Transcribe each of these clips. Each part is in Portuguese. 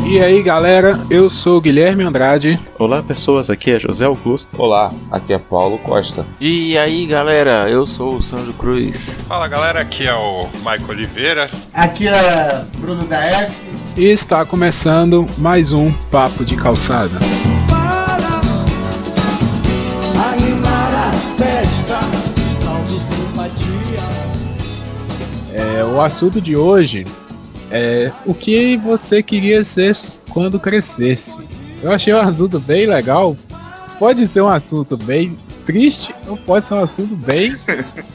E aí galera, eu sou o Guilherme Andrade. Olá pessoas, aqui é José Augusto. Olá, aqui é Paulo Costa. E aí galera, eu sou o Sandro Cruz. Fala galera, aqui é o Michael Oliveira. Aqui é Bruno HS. E está começando mais um Papo de Calçada. Para animar a festa, salve simpatia. O assunto de hoje é o que você queria ser quando crescesse. Eu achei um assunto bem legal. Pode ser um assunto bem triste ou pode ser um assunto bem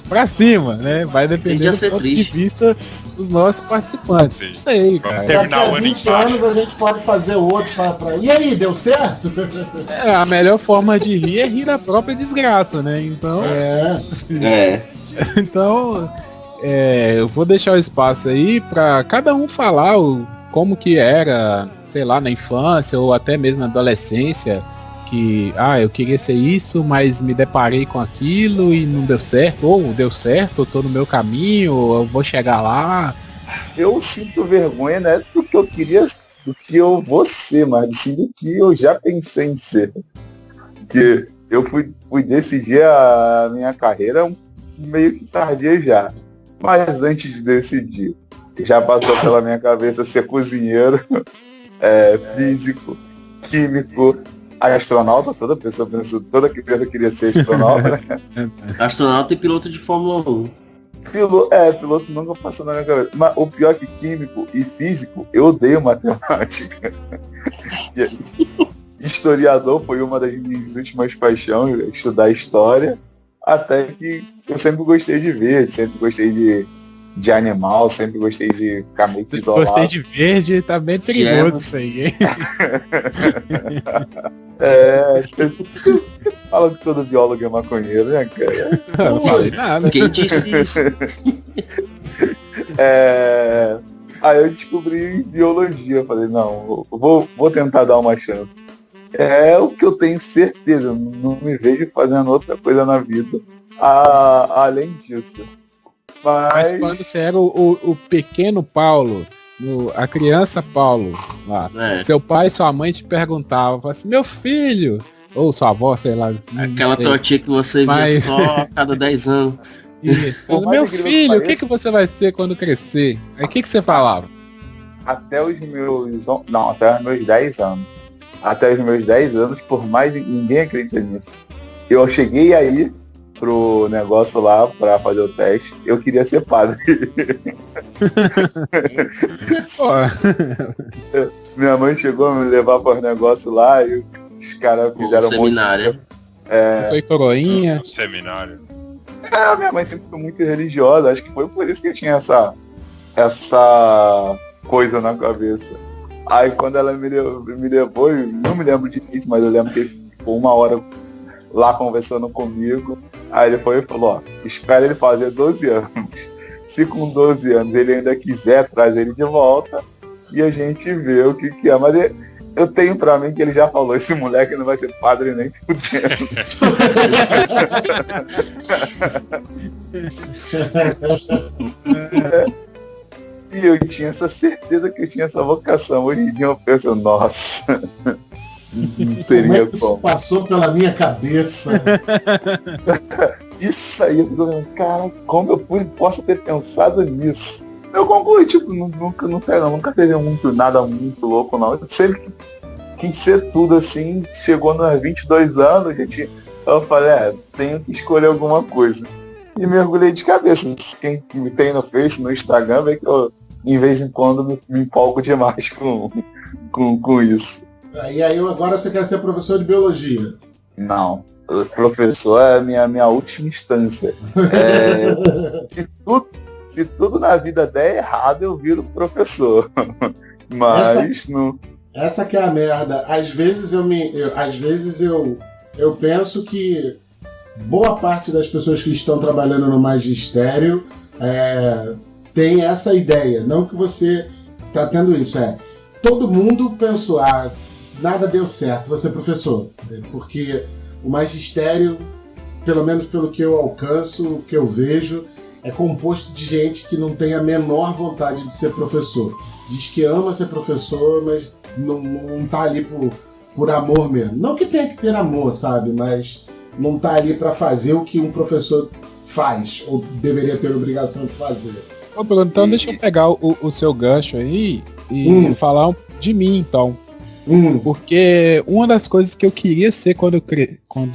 pra cima, né? Vai depender do ponto de vista dos nossos participantes. Não sei, cara. Daqui a 20 anos a gente pode fazer outro pra... E aí, deu certo? A melhor forma de rir é rir da própria desgraça, né? Então... Então... eu vou deixar o espaço aí para cada um falar como que era, sei lá, na infância ou até mesmo na adolescência, que eu queria ser isso, mas me deparei com aquilo e não deu certo, ou deu certo, eu tô no meu caminho, ou eu vou chegar lá. Eu sinto vergonha, né, do que eu queria, do que eu vou ser, mas sim do que eu já pensei em ser. Porque eu fui decidir a minha carreira meio que tardia já. Mas antes de decidir, já passou pela minha cabeça ser cozinheiro, físico, químico, astronauta. Toda criança queria ser astronauta, né? Astronauta e piloto de Fórmula 1. Piloto nunca passou na minha cabeça. Mas o pior que químico e físico, eu odeio matemática. Historiador foi uma das minhas últimas paixões, estudar história. Até que eu sempre gostei de verde, sempre gostei de animal, sempre gostei de ficar meio que isolado. Gostei de verde, tá bem perigoso isso aí, hein? Fala que todo biólogo é maconheiro, né, cara? Não falei nada. Quem disse isso? Aí eu descobri biologia, falei, não, vou tentar dar uma chance. É o que eu tenho certeza, eu não me vejo fazendo outra coisa na vida além disso. Mas quando você era o pequeno Paulo, a criança Paulo, lá, seu pai e sua mãe te perguntavam assim, meu filho, ou sua avó, sei lá. Aquela tua tia que você via só a cada 10 anos. Isso, meu filho, o que você vai ser quando crescer? Aí o que você falava? Até os meus 10 anos. Até os meus 10 anos, por mais ninguém acredita nisso. Eu cheguei aí pro negócio lá pra fazer o teste, eu queria ser padre. Minha mãe chegou a me levar para os negócios lá e os caras fizeram seminário. Foi coroinha. Seminário. Minha mãe sempre foi muito religiosa, acho que foi por isso que eu tinha essa coisa na cabeça. Aí quando ela me levou, eu não me lembro disso, mas eu lembro que ele ficou uma hora lá conversando comigo. Aí ele foi e falou, espera ele fazer 12 anos. Se com 12 anos ele ainda quiser, traz ele de volta e a gente vê o que é. Mas eu tenho pra mim que ele já falou, esse moleque não vai ser padre nem fudendo. E eu tinha essa certeza que eu tinha essa vocação. Hoje em dia eu penso, nossa, não teria como. Isso passou pela minha cabeça. Isso aí, eu fico vendo, cara, como eu posso ter pensado nisso? Eu concluí, nunca teve nada muito louco, não. Eu sempre quis ser tudo assim, chegou nos 22 anos, eu falei, tenho que escolher alguma coisa. E mergulhei de cabeça. Quem me tem no Face, no Instagram, vê que eu, em vez em quando, me empolgo demais com isso. E aí agora você quer ser professor de biologia? Não. O professor é a minha última instância. Se tudo na vida der errado, eu viro professor. Mas não... Essa que é a merda. Às vezes eu penso que boa parte das pessoas que estão trabalhando no magistério tem essa ideia. Não que você está tendo isso. Todo mundo pensou, nada deu certo, você é professor. Porque o magistério, pelo menos pelo que eu alcanço, o que eu vejo, é composto de gente que não tem a menor vontade de ser professor. Diz que ama ser professor, mas não tá ali por amor mesmo. Não que tenha que ter amor, sabe? Mas não tá ali para fazer o que um professor faz, ou deveria ter obrigação de fazer. Ô, Bruno, então deixa eu pegar o seu gancho aí e falar de mim, então. Porque uma das coisas que eu queria ser quando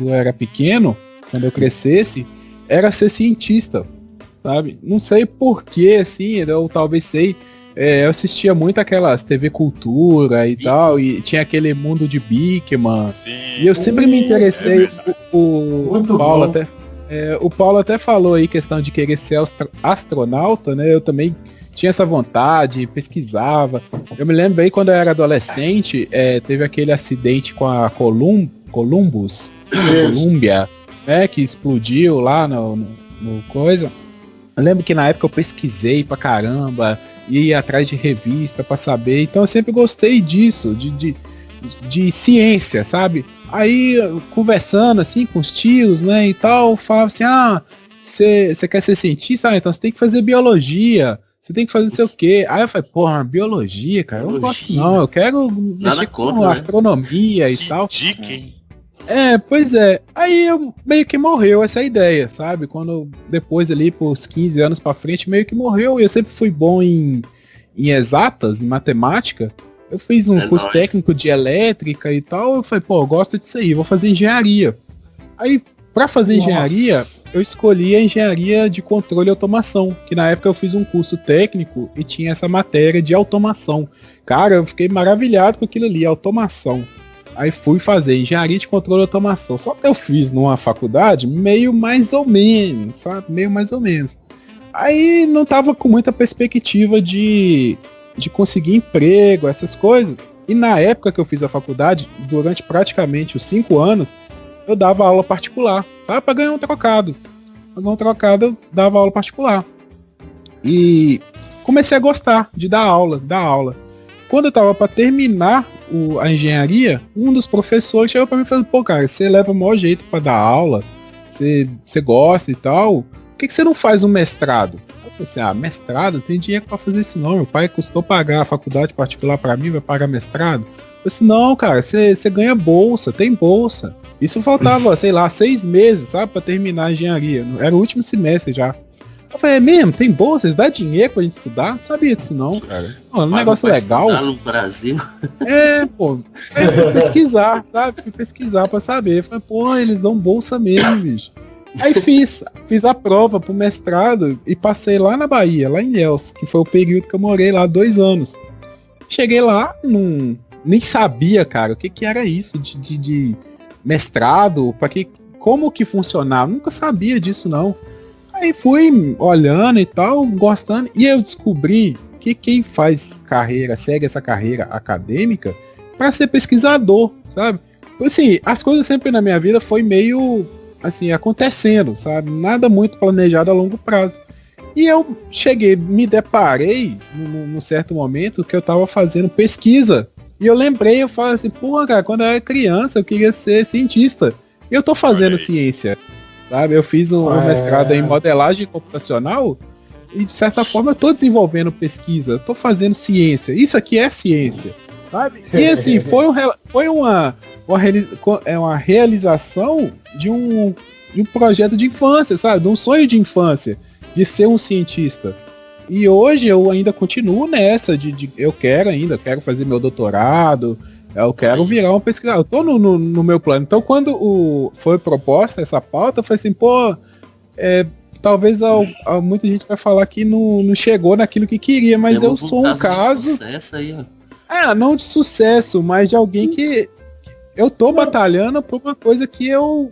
eu era pequeno, quando eu crescesse, era ser cientista, sabe? Não sei porquê, assim, eu talvez sei. Eu assistia muito aquelas TV Cultura e tal, e tinha aquele mundo de Bikman. Sim. E eu sempre me interessei. O Paulo até falou aí questão de querer ser astronauta, né? Eu também tinha essa vontade, pesquisava. Eu me lembro aí quando eu era adolescente, teve aquele acidente com a Columbia, né? Que explodiu lá no coisa. Eu lembro que na época eu pesquisei pra caramba, ia atrás de revista pra saber. Então eu sempre gostei disso, de ciência, sabe? Aí, conversando assim com os tios, né, e tal, falava assim, você quer ser cientista? Então você tem que fazer biologia, você tem que fazer não sei o quê. Aí eu falei, porra, biologia, cara, eu não gosto não, eu quero mexer com astronomia e tal. Pois é. Aí meio que morreu essa ideia, sabe? Quando depois ali, por uns 15 anos pra frente, meio que morreu. E eu sempre fui bom em exatas, em matemática. Eu fiz um curso técnico de elétrica e tal. Eu falei, pô, eu gosto disso aí, vou fazer engenharia. Aí, pra fazer engenharia, eu escolhi a engenharia de controle e automação. Que na época eu fiz um curso técnico e tinha essa matéria de automação. Cara, eu fiquei maravilhado com aquilo ali, automação. Aí fui fazer engenharia de controle e automação. Só que eu fiz numa faculdade meio mais ou menos, sabe? Meio mais ou menos. Aí não tava com muita perspectiva de conseguir emprego, essas coisas. E na época que eu fiz a faculdade, durante praticamente os 5 anos, eu dava aula particular, tá? Pra ganhar um trocado. Pra ganhar um trocado, eu dava aula particular. E comecei a gostar de dar aula. Quando eu tava para terminar a engenharia, um dos professores chegou para mim e falou, pô, cara, você leva o maior jeito para dar aula, você gosta e tal, por que você não faz um mestrado? Eu falei assim, mestrado? Não tem dinheiro para fazer isso não, meu pai custou pagar a faculdade particular para mim, vai pagar mestrado? Eu falei assim, não, cara, você ganha bolsa, tem bolsa. Isso faltava, sei lá, 6 meses, sabe, para terminar a engenharia, era o último semestre já. Eu falei, mesmo, tem bolsa? Vocês dão dinheiro pra gente estudar? Não sabia disso não, cara. É um negócio legal. No Brasil. Fui pesquisar, sabe? Fui pesquisar pra saber. Falei, pô, eles dão bolsa mesmo, bicho. Aí fiz a prova pro mestrado e passei lá na Bahia, lá em Ilhéus, que foi o período que eu morei lá 2 anos. Cheguei lá, nem sabia, cara, o que era isso de mestrado, como que funcionava. Nunca sabia disso não. Aí fui olhando e tal, gostando, e eu descobri que quem faz segue essa carreira acadêmica para ser pesquisador, sabe? Assim, as coisas sempre na minha vida foi meio, assim, acontecendo, sabe? Nada muito planejado a longo prazo. E eu me deparei num certo momento que eu tava fazendo pesquisa. E eu falei assim, porra, cara, quando eu era criança eu queria ser cientista. E eu tô fazendo ciência. Sabe, eu fiz um mestrado em modelagem computacional e de certa forma eu tô desenvolvendo pesquisa, eu tô fazendo ciência. Isso aqui é ciência, sabe? E assim, foi uma realização de um projeto de infância, sabe? De um sonho de infância, de ser um cientista. E hoje eu ainda continuo nessa, eu quero fazer meu doutorado, eu quero virar um pesquisador. Eu tô no meu plano. Então, quando foi proposta essa pauta, eu falei assim, pô, talvez muita gente vai falar que não chegou naquilo que queria, mas eu sou um caso... De sucesso aí, ó. Não de sucesso, mas de alguém que eu tô batalhando por uma coisa que eu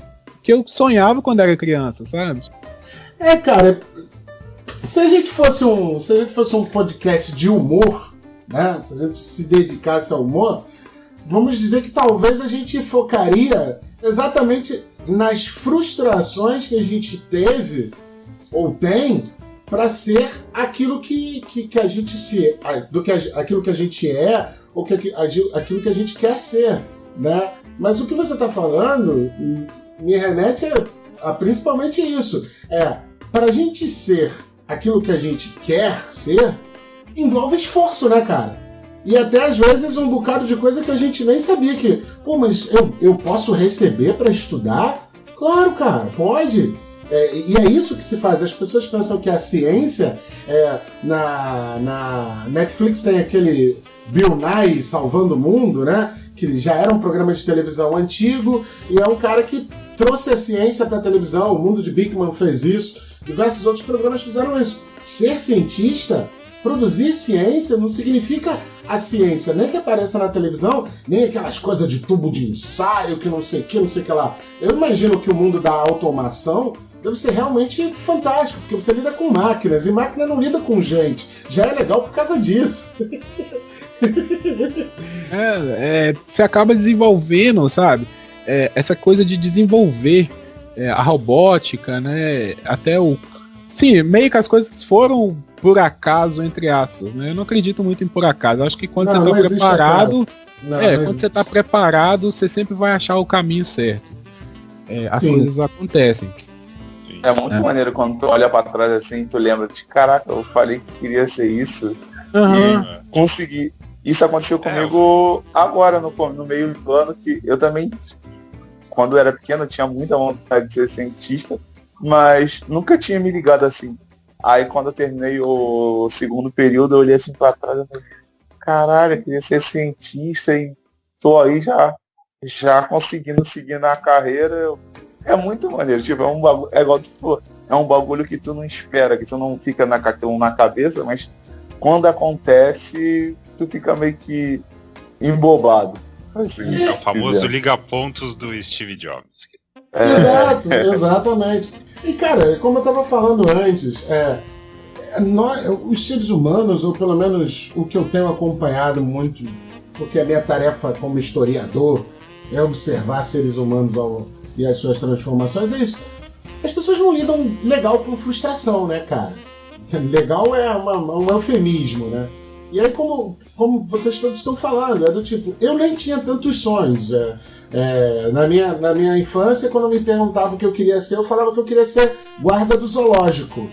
sonhava quando era criança, sabe? Cara, se a gente fosse um podcast de humor, né? Se a gente se dedicasse ao humor, vamos dizer que talvez a gente focaria exatamente nas frustrações que a gente teve ou tem para ser aquilo que a gente aquilo que a gente é ou aquilo que a gente quer ser, né? Mas o que você está falando me remete a principalmente isso. Para a gente ser aquilo que a gente quer ser, envolve esforço, né, cara? E até às vezes um bocado de coisa que a gente nem sabia que... Pô, mas eu posso receber para estudar? Claro, cara, pode. E é isso que se faz. As pessoas pensam que a ciência... na Netflix tem aquele Bill Nye Salvando o Mundo, né? Que já era um programa de televisão antigo e é um cara que trouxe a ciência para a televisão. O Mundo de Bigman fez isso. Diversos outros programas fizeram isso. Ser cientista, produzir ciência, não significa a ciência nem que apareça na televisão, nem aquelas coisas de tubo de ensaio, que não sei o que lá. Eu imagino que o mundo da automação deve ser realmente fantástico, porque você lida com máquinas, e máquina não lida com gente. Já é legal por causa disso. Você acaba desenvolvendo, sabe? Essa coisa de desenvolver a robótica, né? Até o... Sim, meio que as coisas foram por acaso, entre aspas, né? Eu não acredito muito em por acaso. Eu acho que quando você tá preparado... quando você tá preparado, você sempre vai achar o caminho certo. As coisas acontecem. É muito maneiro quando tu olha pra trás assim, tu lembra de caraca, eu falei que queria ser isso. E consegui. Isso aconteceu comigo agora, no meio do ano, que eu também, quando eu era pequeno, eu tinha muita vontade de ser cientista, mas nunca tinha me ligado assim. Aí quando eu terminei o segundo período, eu olhei assim pra trás e falei, caralho, eu queria ser cientista e tô aí já conseguindo seguir na carreira. É muito maneiro, tipo, é um bagulho, é igual tu falou, é um bagulho que tu não espera, que tu não fica na cabeça, mas quando acontece, tu fica meio que embobado. Assim, é o famoso liga-pontos do Steve Jobs. Exato, exatamente. E cara, como eu tava falando antes, os seres humanos, ou pelo menos o que eu tenho acompanhado muito, porque a minha tarefa como historiador é observar seres humanos e as suas transformações, é isso. As pessoas não lidam legal com frustração, né, cara? Legal é um eufemismo, né? E aí, como vocês todos estão falando, é do tipo, eu nem tinha tantos sonhos. Na minha infância, quando me perguntavam o que eu queria ser, eu falava que eu queria ser guarda do zoológico,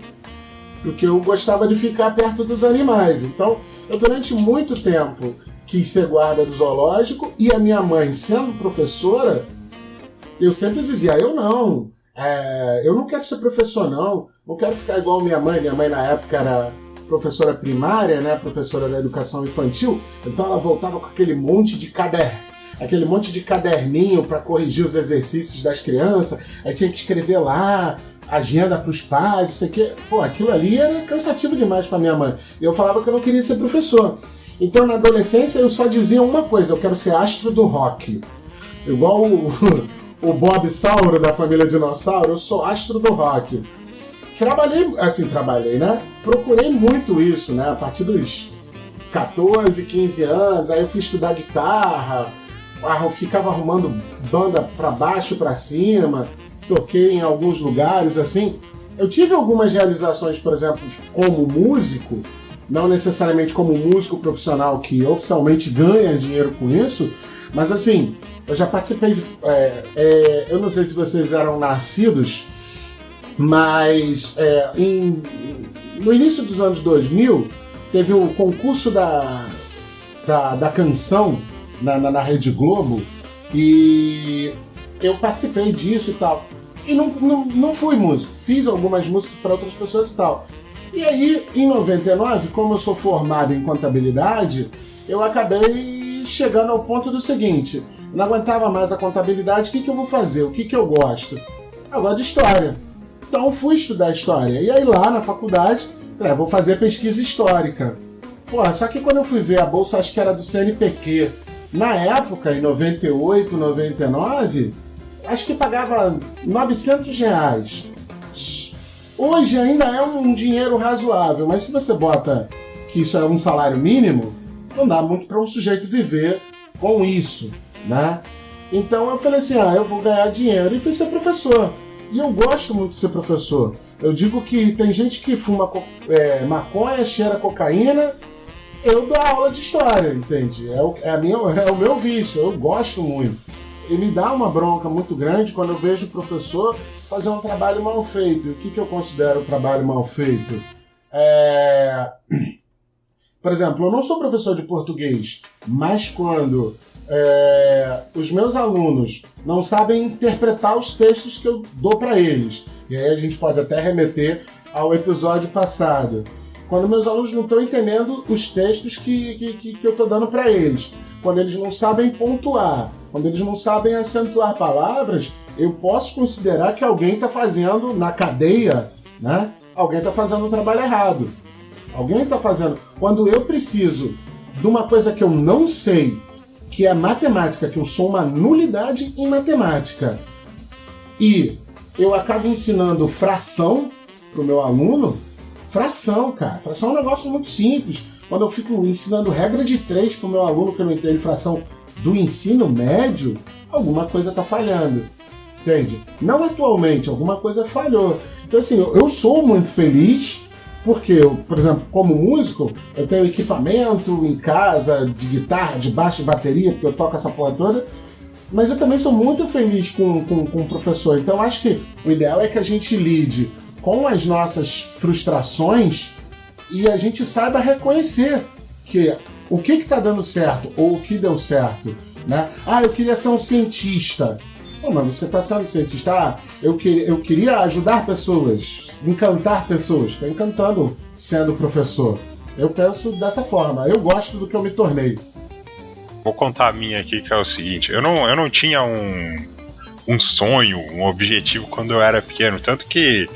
porque eu gostava de ficar perto dos animais. Então, eu durante muito tempo quis ser guarda do zoológico, e a minha mãe, sendo professora, eu sempre dizia, eu não quero ser professor não quero ficar igual minha mãe na época era professora primária, né, professora da educação infantil, então ela voltava com aquele monte de caderninho para corrigir os exercícios das crianças, aí tinha que escrever lá, agenda para os pais, isso aqui, pô, aquilo ali era cansativo demais para minha mãe, e eu falava que eu não queria ser professor. Então na adolescência eu só dizia uma coisa, eu quero ser astro do rock, igual o Bob Sauro da família Dinossauro, eu sou astro do rock. Trabalhei, né? Procurei muito isso, né? A partir dos 14, 15 anos, aí eu fui estudar guitarra, ficava arrumando banda pra baixo, pra cima, toquei em alguns lugares, assim. Eu tive algumas realizações, por exemplo, como músico, não necessariamente como músico profissional que oficialmente ganha dinheiro com isso, mas assim, eu já participei de... eu não sei se vocês eram nascidos, mas no início dos anos 2000, teve o concurso da canção na Rede Globo, e eu participei disso e tal. E não fui músico, fiz algumas músicas para outras pessoas e tal. E aí, em 99, como eu sou formado em contabilidade, eu acabei chegando ao ponto do seguinte: não aguentava mais a contabilidade, o que eu vou fazer? O que eu gosto? Eu gosto de história. Então fui estudar história. E aí lá na faculdade, vou fazer pesquisa histórica. Porra, só que quando eu fui ver a bolsa, acho que era do CNPq, na época, em 98, 99, acho que pagava R$900. Hoje ainda é um dinheiro razoável, mas se você bota que isso é um salário mínimo, não dá muito para um sujeito viver com isso, né? Então eu falei assim, eu vou ganhar dinheiro, e fui ser professor. E eu gosto muito de ser professor. Eu digo que tem gente que fuma maconha, cheira cocaína, eu dou aula de história, entende? É o meu vício, eu gosto muito. E me dá uma bronca muito grande quando eu vejo o professor fazer um trabalho mal feito. E o que eu considero um trabalho mal feito? Por exemplo, eu não sou professor de português, mas quando os meus alunos não sabem interpretar os textos que eu dou para eles, e aí a gente pode até remeter ao episódio passado, quando meus alunos não estão entendendo os textos que eu estou dando para eles, quando eles não sabem pontuar, quando eles não sabem acentuar palavras, eu posso considerar que alguém está fazendo na cadeia, né? Alguém está fazendo um trabalho errado. Alguém está fazendo... Quando eu preciso de uma coisa que eu não sei, que é matemática, que eu sou uma nulidade em matemática, e eu acabo ensinando fração para o meu aluno, fração, cara. Fração é um negócio muito simples. Quando eu fico ensinando regra de 3 para o meu aluno que não entende fração do ensino médio, alguma coisa está falhando. Entende? Não atualmente, alguma coisa falhou. Então, assim, eu sou muito feliz porque eu, por exemplo, como músico, eu tenho equipamento em casa de guitarra, de baixo e bateria, porque eu toco essa porra toda, mas eu também sou muito feliz com o professor. Então, acho que o ideal é que a gente lide com as nossas frustrações e a gente saiba reconhecer que o que está dando certo ou o que deu certo, né? Eu queria ser um cientista. Mas você está sendo cientista. Eu queria ajudar pessoas, encantar pessoas. Estou encantando sendo professor. Eu penso dessa forma. Eu gosto do que eu me tornei. Vou contar a minha aqui, que é o seguinte. Eu não tinha um sonho, um objetivo quando eu era pequeno. Tanto que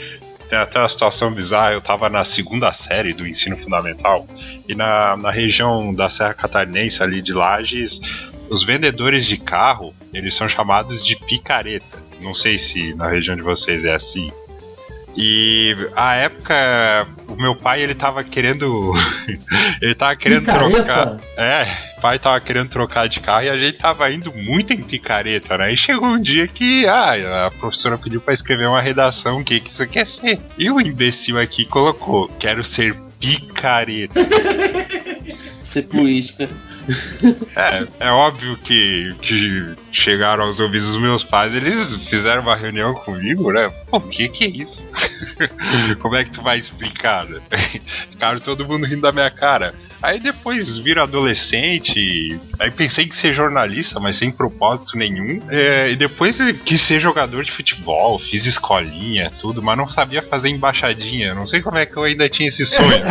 tem até uma situação bizarra. Eu estava na 2ª série do ensino fundamental. E na região da Serra Catarinense, ali de Lages, os vendedores de carro, eles são chamados de picareta. Não sei se na região de vocês é assim. E à época, o meu pai, ele tava querendo trocar. O pai tava querendo trocar de carro e a gente tava indo muito em picareta, né? E chegou um dia que a professora pediu pra escrever uma redação, o que você quer ser? E o imbecil aqui colocou, quero ser picareta. Ser política. É óbvio que chegaram aos ouvidos dos meus pais, eles fizeram uma reunião comigo, né? Pô, o que é isso? Como é que tu vai explicar, né? Ficaram todo mundo rindo da minha cara. Aí depois vira adolescente, aí pensei em ser jornalista, mas sem propósito nenhum. E depois quis ser jogador de futebol, fiz escolinha, tudo, mas não sabia fazer embaixadinha. Não sei como é que eu ainda tinha esse sonho.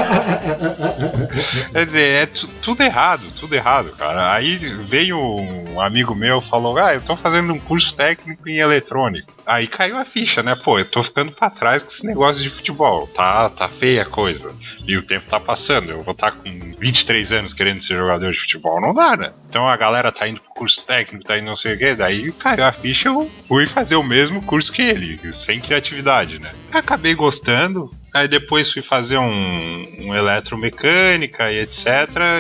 Quer dizer, tudo errado, cara. Aí veio um amigo meu e falou, eu tô fazendo um curso técnico em eletrônica. Aí caiu a ficha, né? Pô, eu tô ficando pra trás com esse negócio de futebol. Tá feia a coisa. E o tempo tá passando. Eu vou estar com 23 anos querendo ser jogador de futebol. Não dá, né? Então a galera tá indo pro curso técnico, tá indo não sei o quê. Daí caiu a ficha, eu fui fazer o mesmo curso que ele, sem criatividade, né? Acabei gostando. Aí depois fui fazer um eletromecânica e etc.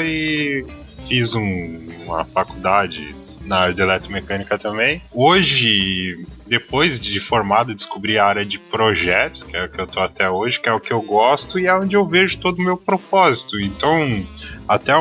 E fiz uma faculdade na área de eletromecânica também. Hoje, depois de formado, descobri a área de projetos, que é o que eu tô até hoje, que é o que eu gosto e é onde eu vejo todo o meu propósito. Então, até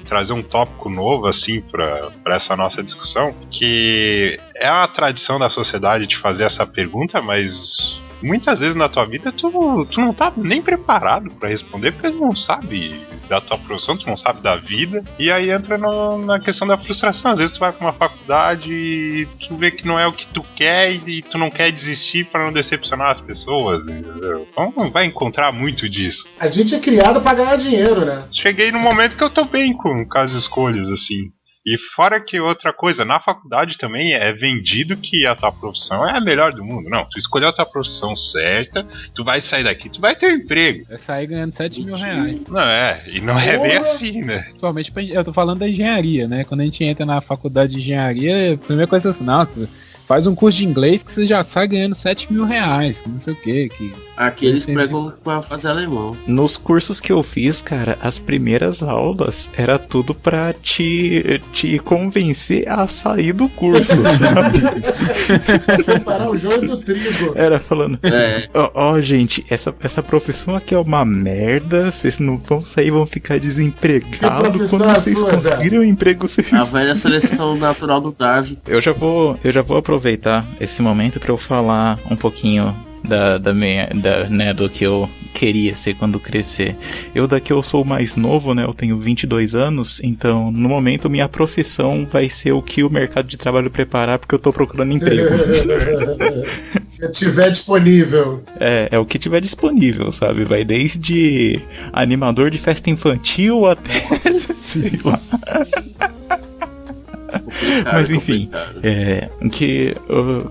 trazer um tópico novo, assim, pra essa nossa discussão, que é uma tradição da sociedade de fazer essa pergunta, mas muitas vezes na tua vida tu não tá nem preparado pra responder, porque tu não sabe da tua profissão, tu não sabe da vida, e aí entra na questão da frustração. Às vezes tu vai pra uma faculdade e tu vê que não é o que tu quer e tu não quer desistir pra não decepcionar as pessoas, entendeu? Então não vai encontrar muito disso. A gente é criado pra ganhar dinheiro, né? Cheguei num momento que eu tô bem com as escolhas, assim. E fora que outra coisa, na faculdade também é vendido que a tua profissão é a melhor do mundo. Não, tu escolheu a tua profissão certa, tu vai sair daqui, tu vai ter um emprego. Vai sair ganhando 7 mil reais. Não e não é bem assim, né? Principalmente, eu tô falando da engenharia, né? Quando a gente entra na faculdade de engenharia, a primeira coisa é assim, nossa, faz um curso de inglês que você já sai ganhando 7 mil reais, não sei o que. Aqui eles pregam pra fazer alemão. Nos cursos que eu fiz, cara, as primeiras aulas era tudo pra te convencer a sair do curso, sabe? Separar o joio do trigo. Era falando, gente, essa profissão aqui é uma merda, vocês não vão sair, vão ficar desempregados quando vocês conseguirem um emprego. A velha seleção natural do Darwin. Eu já vou aproveitar esse momento pra eu falar um pouquinho do que queria ser quando crescer. Eu sou o mais novo, né? Eu tenho 22 anos, então no momento minha profissão vai ser o que o mercado de trabalho preparar, porque eu tô procurando emprego. Se tiver disponível. É o que tiver disponível, sabe? Vai desde animador de festa infantil até... sei lá. Mas enfim,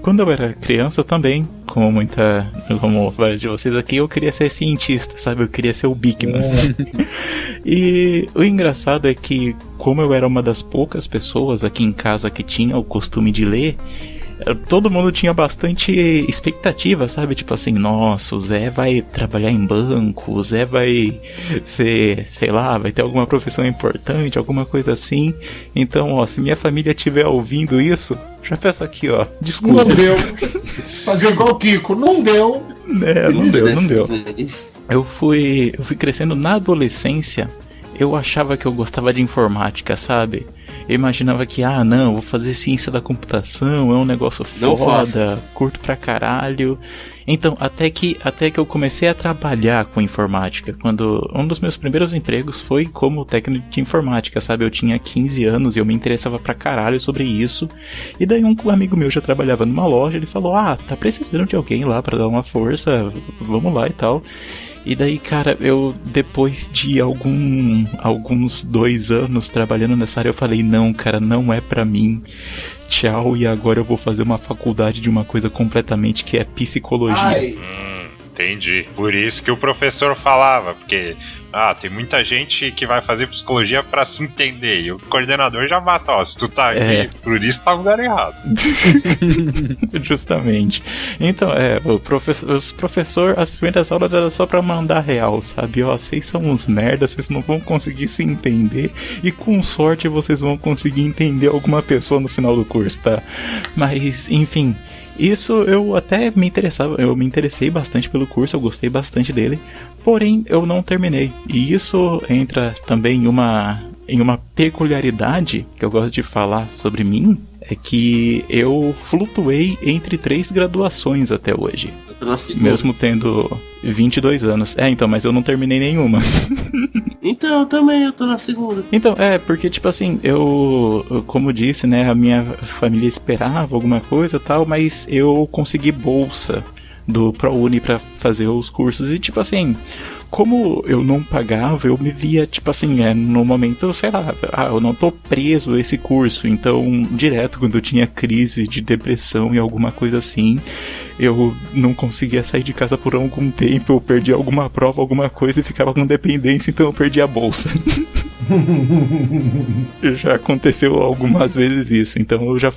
quando eu era criança eu também, como vários de vocês aqui, eu queria ser cientista, sabe? Eu queria ser o Bigman. E o engraçado é que, como eu era uma das poucas pessoas aqui em casa que tinha o costume de ler, todo mundo tinha bastante expectativa, sabe? Tipo assim, nossa, o Zé vai trabalhar em banco, o Zé vai ser, sei lá, vai ter alguma profissão importante, alguma coisa assim. Então, ó, se minha família estiver ouvindo isso, já peço aqui, ó, desculpa. Não deu. Fazer igual o Kiko, não deu. Não deu. Eu fui crescendo na adolescência, eu achava que eu gostava de informática, sabe? Eu imaginava que, não, vou fazer ciência da computação, é um negócio foda, curto pra caralho. Então, até que eu comecei a trabalhar com informática, quando um dos meus primeiros empregos foi como técnico de informática, sabe? Eu tinha 15 anos e eu me interessava pra caralho sobre isso. E daí um amigo meu já trabalhava numa loja, ele falou, tá precisando de alguém lá pra dar uma força, vamos lá e tal. E daí, cara, eu depois de alguns 2 anos trabalhando nessa área, eu falei, não, cara, não é pra mim. Tchau, e agora eu vou fazer uma faculdade de uma coisa completamente que é psicologia. Entendi. Por isso que o professor falava, porque tem muita gente que vai fazer psicologia pra se entender. E o coordenador já mata, se tu tá aqui, por isso tá no lugar errado. Justamente. Então, os professor, as primeiras aulas eram só pra mandar real, sabe? Vocês são uns merdas, vocês não vão conseguir se entender. E com sorte vocês vão conseguir entender alguma pessoa no final do curso, tá? Mas, enfim... Isso eu até me interessei bastante pelo curso, eu gostei bastante dele, porém eu não terminei. E isso entra também em uma peculiaridade que eu gosto de falar sobre mim, é que eu flutuei entre 3 graduações até hoje. Mesmo tendo 22 anos. Então, mas eu não terminei nenhuma. Então, eu tô na segunda. Então, porque, tipo assim, eu como disse, né, a minha família esperava alguma coisa e tal, mas eu consegui bolsa do ProUni pra fazer os cursos e, tipo assim, como eu não pagava, eu me via, tipo assim, no momento, sei lá, eu não tô preso a esse curso, então, direto, quando eu tinha crise de depressão e alguma coisa assim, eu não conseguia sair de casa por algum tempo, eu perdi alguma prova, alguma coisa e ficava com dependência, então eu perdi a bolsa. Já aconteceu algumas vezes isso, então eu já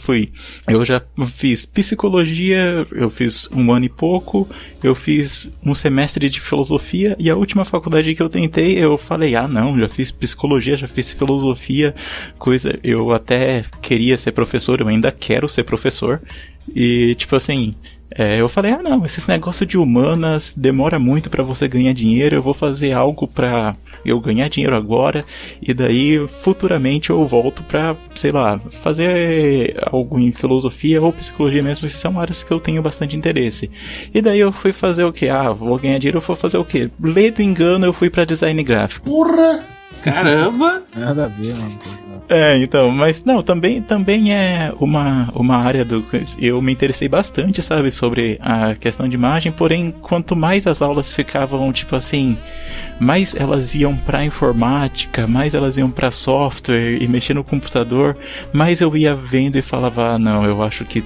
fiz psicologia, eu fiz 1 ano e pouco, eu fiz um semestre de filosofia e a última faculdade que eu tentei, eu falei, não, já fiz psicologia, já fiz filosofia, eu até queria ser professor, eu ainda quero ser professor e tipo assim... eu falei, não, esses negócios de humanas demora muito pra você ganhar dinheiro, eu vou fazer algo pra eu ganhar dinheiro agora, e daí futuramente eu volto pra, sei lá, fazer algo em filosofia ou psicologia mesmo, que são áreas que eu tenho bastante interesse. E daí eu fui fazer o quê? Vou ganhar dinheiro, eu vou fazer o quê? Ledo engano, eu fui pra design gráfico. Porra! Caramba! Nada a ver, mano. Então, mas não, também é uma área do... Eu me interessei bastante, sabe, sobre a questão de imagem, porém, quanto mais as aulas ficavam, tipo assim, mais elas iam pra informática, mais elas iam pra software e mexer no computador, mais eu ia vendo e falava, não, eu acho que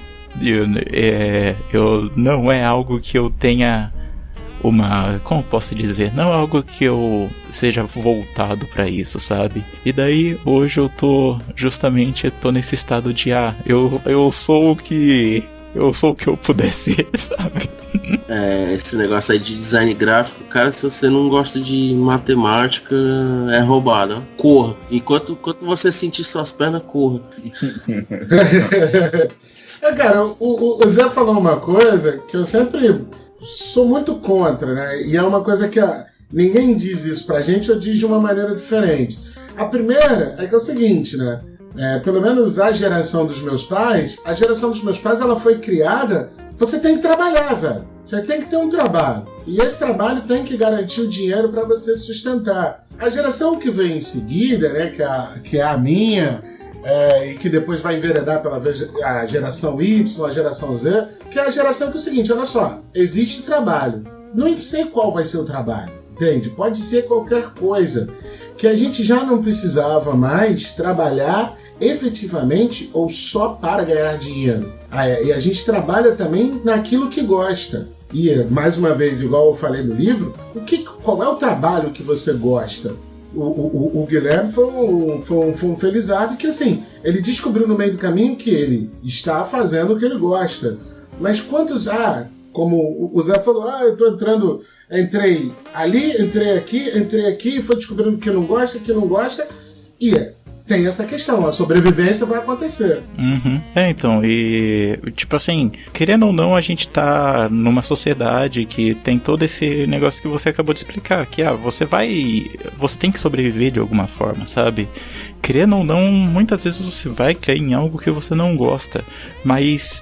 eu não é algo que eu tenha... como posso dizer, não é algo que eu seja voltado pra isso, sabe? E daí, hoje eu tô nesse estado de, eu sou o que eu puder ser, sabe? Esse negócio aí de design gráfico, cara, se você não gosta de matemática, é roubado, ó. Corra. Enquanto você sentir suas pernas, corra. Cara, o Zé falou uma coisa que eu sempre... sou muito contra, né? E é uma coisa que ninguém diz isso pra gente ou diz de uma maneira diferente. A primeira é que é o seguinte, né? Pelo menos a geração dos meus pais ela foi criada você tem que trabalhar, velho. Você tem que ter um trabalho. E esse trabalho tem que garantir o dinheiro para você sustentar. A geração que vem em seguida, né, que é a minha, e que depois vai enveredar pela a geração Y, a geração Z, que é a geração que é o seguinte, olha só, existe trabalho. Não sei qual vai ser o trabalho, entende? Pode ser qualquer coisa. Que a gente já não precisava mais trabalhar efetivamente ou só para ganhar dinheiro. E a gente trabalha também naquilo que gosta. E, mais uma vez, igual eu falei no livro, qual é o trabalho que você gosta? O Guilherme foi um felizardo que, assim, ele descobriu no meio do caminho que ele está fazendo o que ele gosta. Mas quantos... como o Zé falou, eu tô entrando... Entrei ali, entrei aqui, foi descobrindo que não gosta, e tem essa questão, a sobrevivência vai acontecer. Uhum. Então, e tipo assim, querendo ou não, a gente tá numa sociedade que tem todo esse negócio que você acabou de explicar, que você tem que sobreviver de alguma forma, sabe? Querendo ou não, muitas vezes você vai cair em algo que você não gosta, mas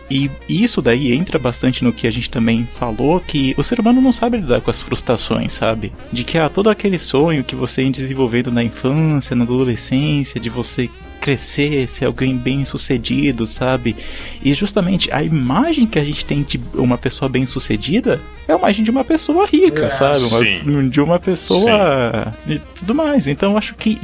e isso daí entra bastante no que a gente também falou, que o ser humano não sabe lidar com as frustrações, sabe? De que todo aquele sonho que você ia desenvolvendo na infância, na adolescência, de você crescer, ser alguém bem sucedido, sabe? E justamente a imagem que a gente tem de uma pessoa bem sucedida é a imagem de uma pessoa rica, sabe? De uma pessoa e tudo mais. Então eu acho que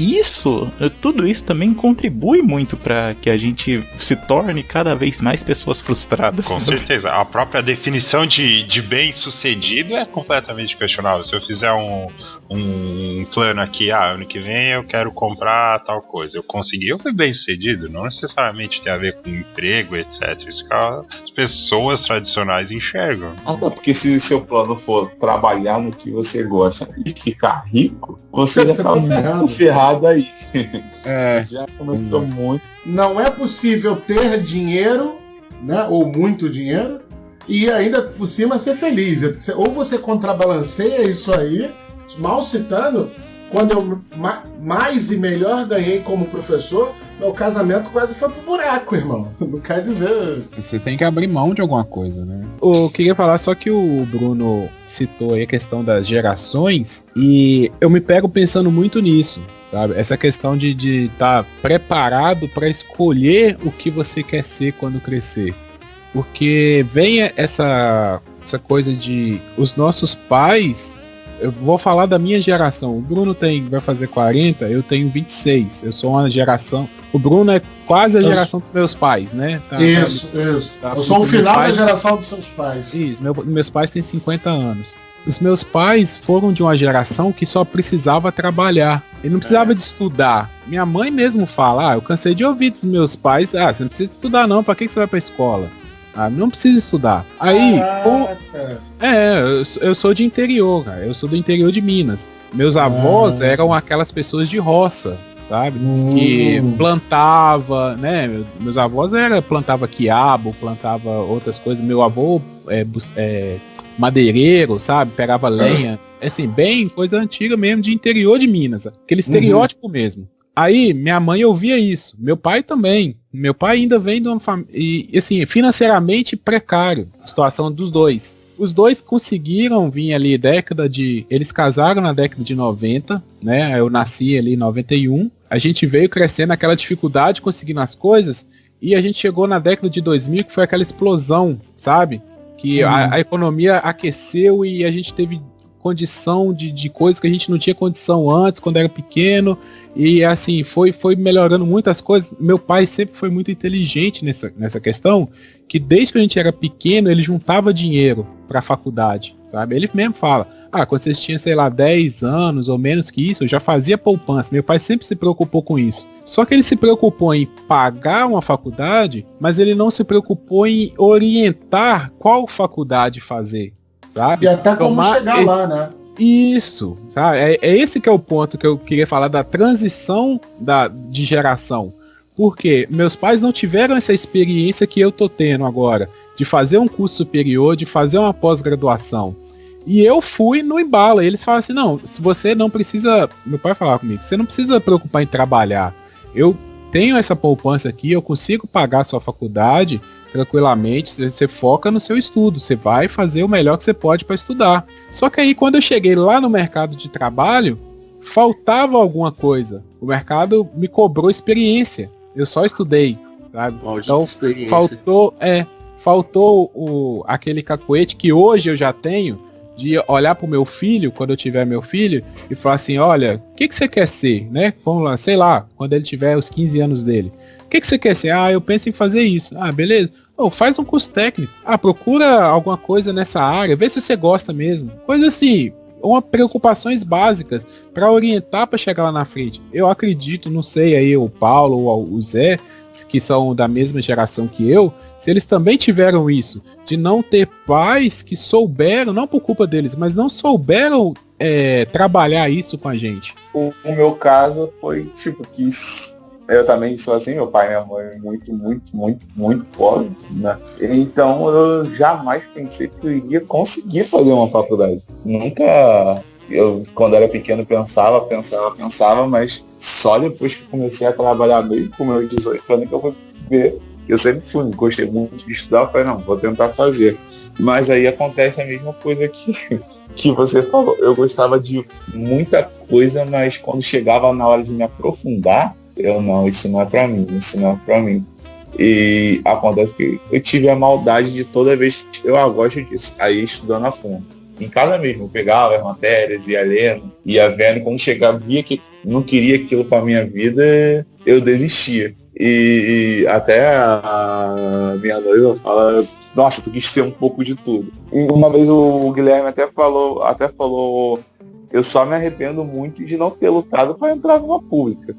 tudo isso também contribui muito para que a gente se torne cada vez mais pessoas frustradas. Com certeza. A própria definição de bem sucedido é completamente questionável. Se eu fizer um plano aqui, ano que vem eu quero comprar tal coisa, eu consegui, eu fui bem sucedido, não necessariamente tem a ver com emprego, etc. Isso que as pessoas tradicionais enxergam. Porque se seu plano for trabalhar no que você gosta e ficar rico, você já tá muito ferrado aí. Já começou muito. Não é possível ter dinheiro, né, ou muito dinheiro, e ainda por cima ser feliz. Ou você contrabalanceia isso aí, mal citando, quando eu mais e melhor ganhei como professor, meu casamento quase foi pro buraco, irmão. Não quer dizer... Você tem que abrir mão de alguma coisa, né? Eu queria falar só que o Bruno citou aí a questão das gerações, e eu me pego pensando muito nisso, sabe? Essa questão de estar preparado para escolher o que você quer ser quando crescer. Porque vem essa coisa de... Os nossos pais... Eu vou falar da minha geração. O Bruno vai fazer 40, eu tenho 26. Eu sou uma geração... O Bruno é quase a geração dos meus pais, né? Isso. Eu sou o final da geração dos seus pais. Isso, meus pais têm 50 anos. Os meus pais foram de uma geração que só precisava trabalhar. Ele não precisava de estudar. Minha mãe mesmo fala, eu cansei de ouvir dos meus pais, você não precisa estudar não, pra que você vai pra escola? Não precisa estudar. Aí, eu sou de interior, cara. Eu sou do interior de Minas. Meus avós eram aquelas pessoas de roça, sabe? Que plantava, né? Meus avós plantava quiabo, plantava outras coisas. Meu avô madeireiro, sabe? Pegava lenha. Assim, bem coisa antiga mesmo, de interior de Minas. Aquele estereótipo mesmo. Aí, minha mãe ouvia isso. Meu pai também. Meu pai ainda vem de uma família, assim, financeiramente precário. Situação dos dois. Os dois conseguiram vir ali eles casaram na década de 90, né? Eu nasci ali em 91. A gente veio crescendo naquela dificuldade, conseguindo as coisas. E a gente chegou na década de 2000, que foi aquela explosão, sabe? Que a economia aqueceu e a gente teve condição de coisas que a gente não tinha condição antes, quando era pequeno, e assim, foi melhorando muitas coisas. Meu pai sempre foi muito inteligente nessa questão, que desde que a gente era pequeno, ele juntava dinheiro para a faculdade, sabe? Ele mesmo fala, quando vocês tinham, sei lá, 10 anos ou menos que isso, eu já fazia poupança. Meu pai sempre se preocupou com isso. Só que ele se preocupou em pagar uma faculdade, mas ele não se preocupou em orientar qual faculdade fazer. Sabe? E até como chegar lá, né? Isso, sabe? É esse que é o ponto que eu queria falar da transição de geração. Porque meus pais não tiveram essa experiência que eu tô tendo agora, de fazer um curso superior, de fazer uma pós-graduação. E eu fui no embalo. Eles falam assim, não, se você não precisa... Meu pai falava comigo, você não precisa preocupar em trabalhar. Eu tenho essa poupança aqui, eu consigo pagar a sua faculdade tranquilamente, você foca no seu estudo, você vai fazer o melhor que você pode para estudar. Só que aí quando eu cheguei lá no mercado de trabalho, faltava alguma coisa. O mercado me cobrou experiência. Eu só estudei, sabe? Então faltou aquele cacuete que hoje eu já tenho, de olhar pro meu filho, quando eu tiver meu filho, e falar assim, olha, o que você quer ser, né? Vamos lá, sei lá, quando ele tiver os 15 anos dele. O que você quer ser? Ah, eu penso em fazer isso. Ah, beleza. Faz um curso técnico. Ah, procura alguma coisa nessa área, vê se você gosta mesmo. Coisa assim, preocupações básicas para orientar para chegar lá na frente. Eu acredito, não sei aí, o Paulo ou o Zé, que são da mesma geração que eu, se eles também tiveram isso, de não ter pais que souberam, não por culpa deles, mas não souberam trabalhar isso com a gente. O meu caso foi tipo que eu também sou assim, meu pai e minha mãe muito pobre, né? Então eu jamais pensei que eu iria conseguir fazer uma faculdade. Nunca, eu quando era pequeno pensava, mas só depois que comecei a trabalhar mesmo com meus 18 anos que eu fui ver, que eu sempre gostei muito de estudar, eu falei, não, vou tentar fazer. Mas aí acontece a mesma coisa que você falou. Eu gostava de muita coisa, mas quando chegava na hora de me aprofundar, isso não é pra mim. E acontece que eu tive a maldade de toda vez que eu gosto disso, aí estudando a fundo. Em casa mesmo, eu pegava as matérias, ia lendo, ia vendo, quando chegava, via que não queria aquilo pra minha vida, eu desistia. E até a minha noiva fala, nossa, tu quis ser um pouco de tudo. E uma vez o Guilherme até falou, eu só me arrependo muito de não ter lutado para entrar numa pública.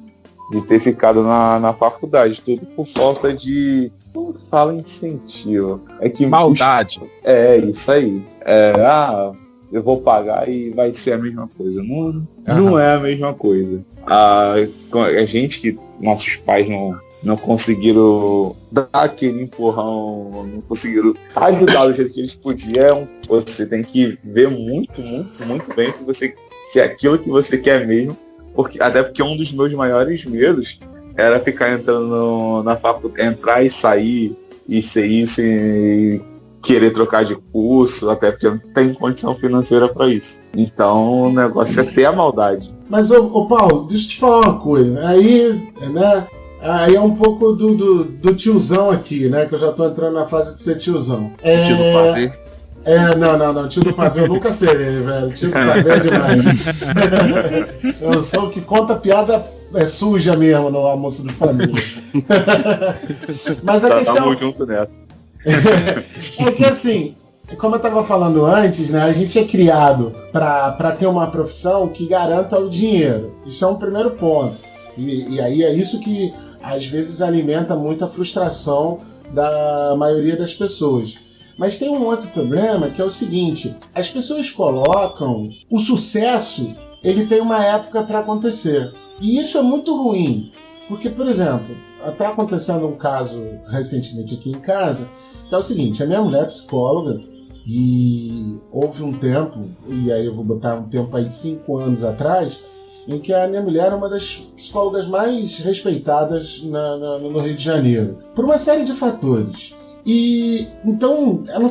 De ter ficado na faculdade, tudo por falta de, não fala incentivo, é que maldade. Isso aí. Eu vou pagar e vai ser a mesma coisa. Não é a mesma coisa. A gente que nossos pais não conseguiram dar aquele empurrão, não conseguiram ajudar do jeito que eles podiam, você tem que ver muito bem se é aquilo que você quer mesmo. Até porque um dos meus maiores medos era ficar entrando na faculdade, entrar e sair, e ser isso, e querer trocar de curso, até porque eu não tenho condição financeira para isso. Então o negócio é ter a maldade. Mas, ô Paulo, deixa eu te falar uma coisa. Aí, né? Aí é um pouco do tiozão aqui, né? Que eu já tô entrando na fase de ser tiozão. Tio do pavê. Não, tio do pavê eu nunca serei, velho. Tio do pavê é demais. Eu sou o que conta piada suja mesmo no almoço de família. Mas a questão... Tamo junto nessa. É que assim, como eu estava falando antes, né? A gente é criado para ter uma profissão que garanta o dinheiro. Isso é um primeiro ponto. E aí é isso que às vezes alimenta muito a frustração da maioria das pessoas. Mas tem um outro problema que é o seguinte: as pessoas colocam o sucesso, ele tem uma época para acontecer. E isso é muito ruim, porque, por exemplo, está acontecendo um caso recentemente aqui em casa, que é o seguinte: a minha mulher é psicóloga e houve um tempo, e aí eu vou botar um tempo aí de 5 anos atrás, em que a minha mulher era uma das psicólogas mais respeitadas no Rio de Janeiro, por uma série de fatores. E então ela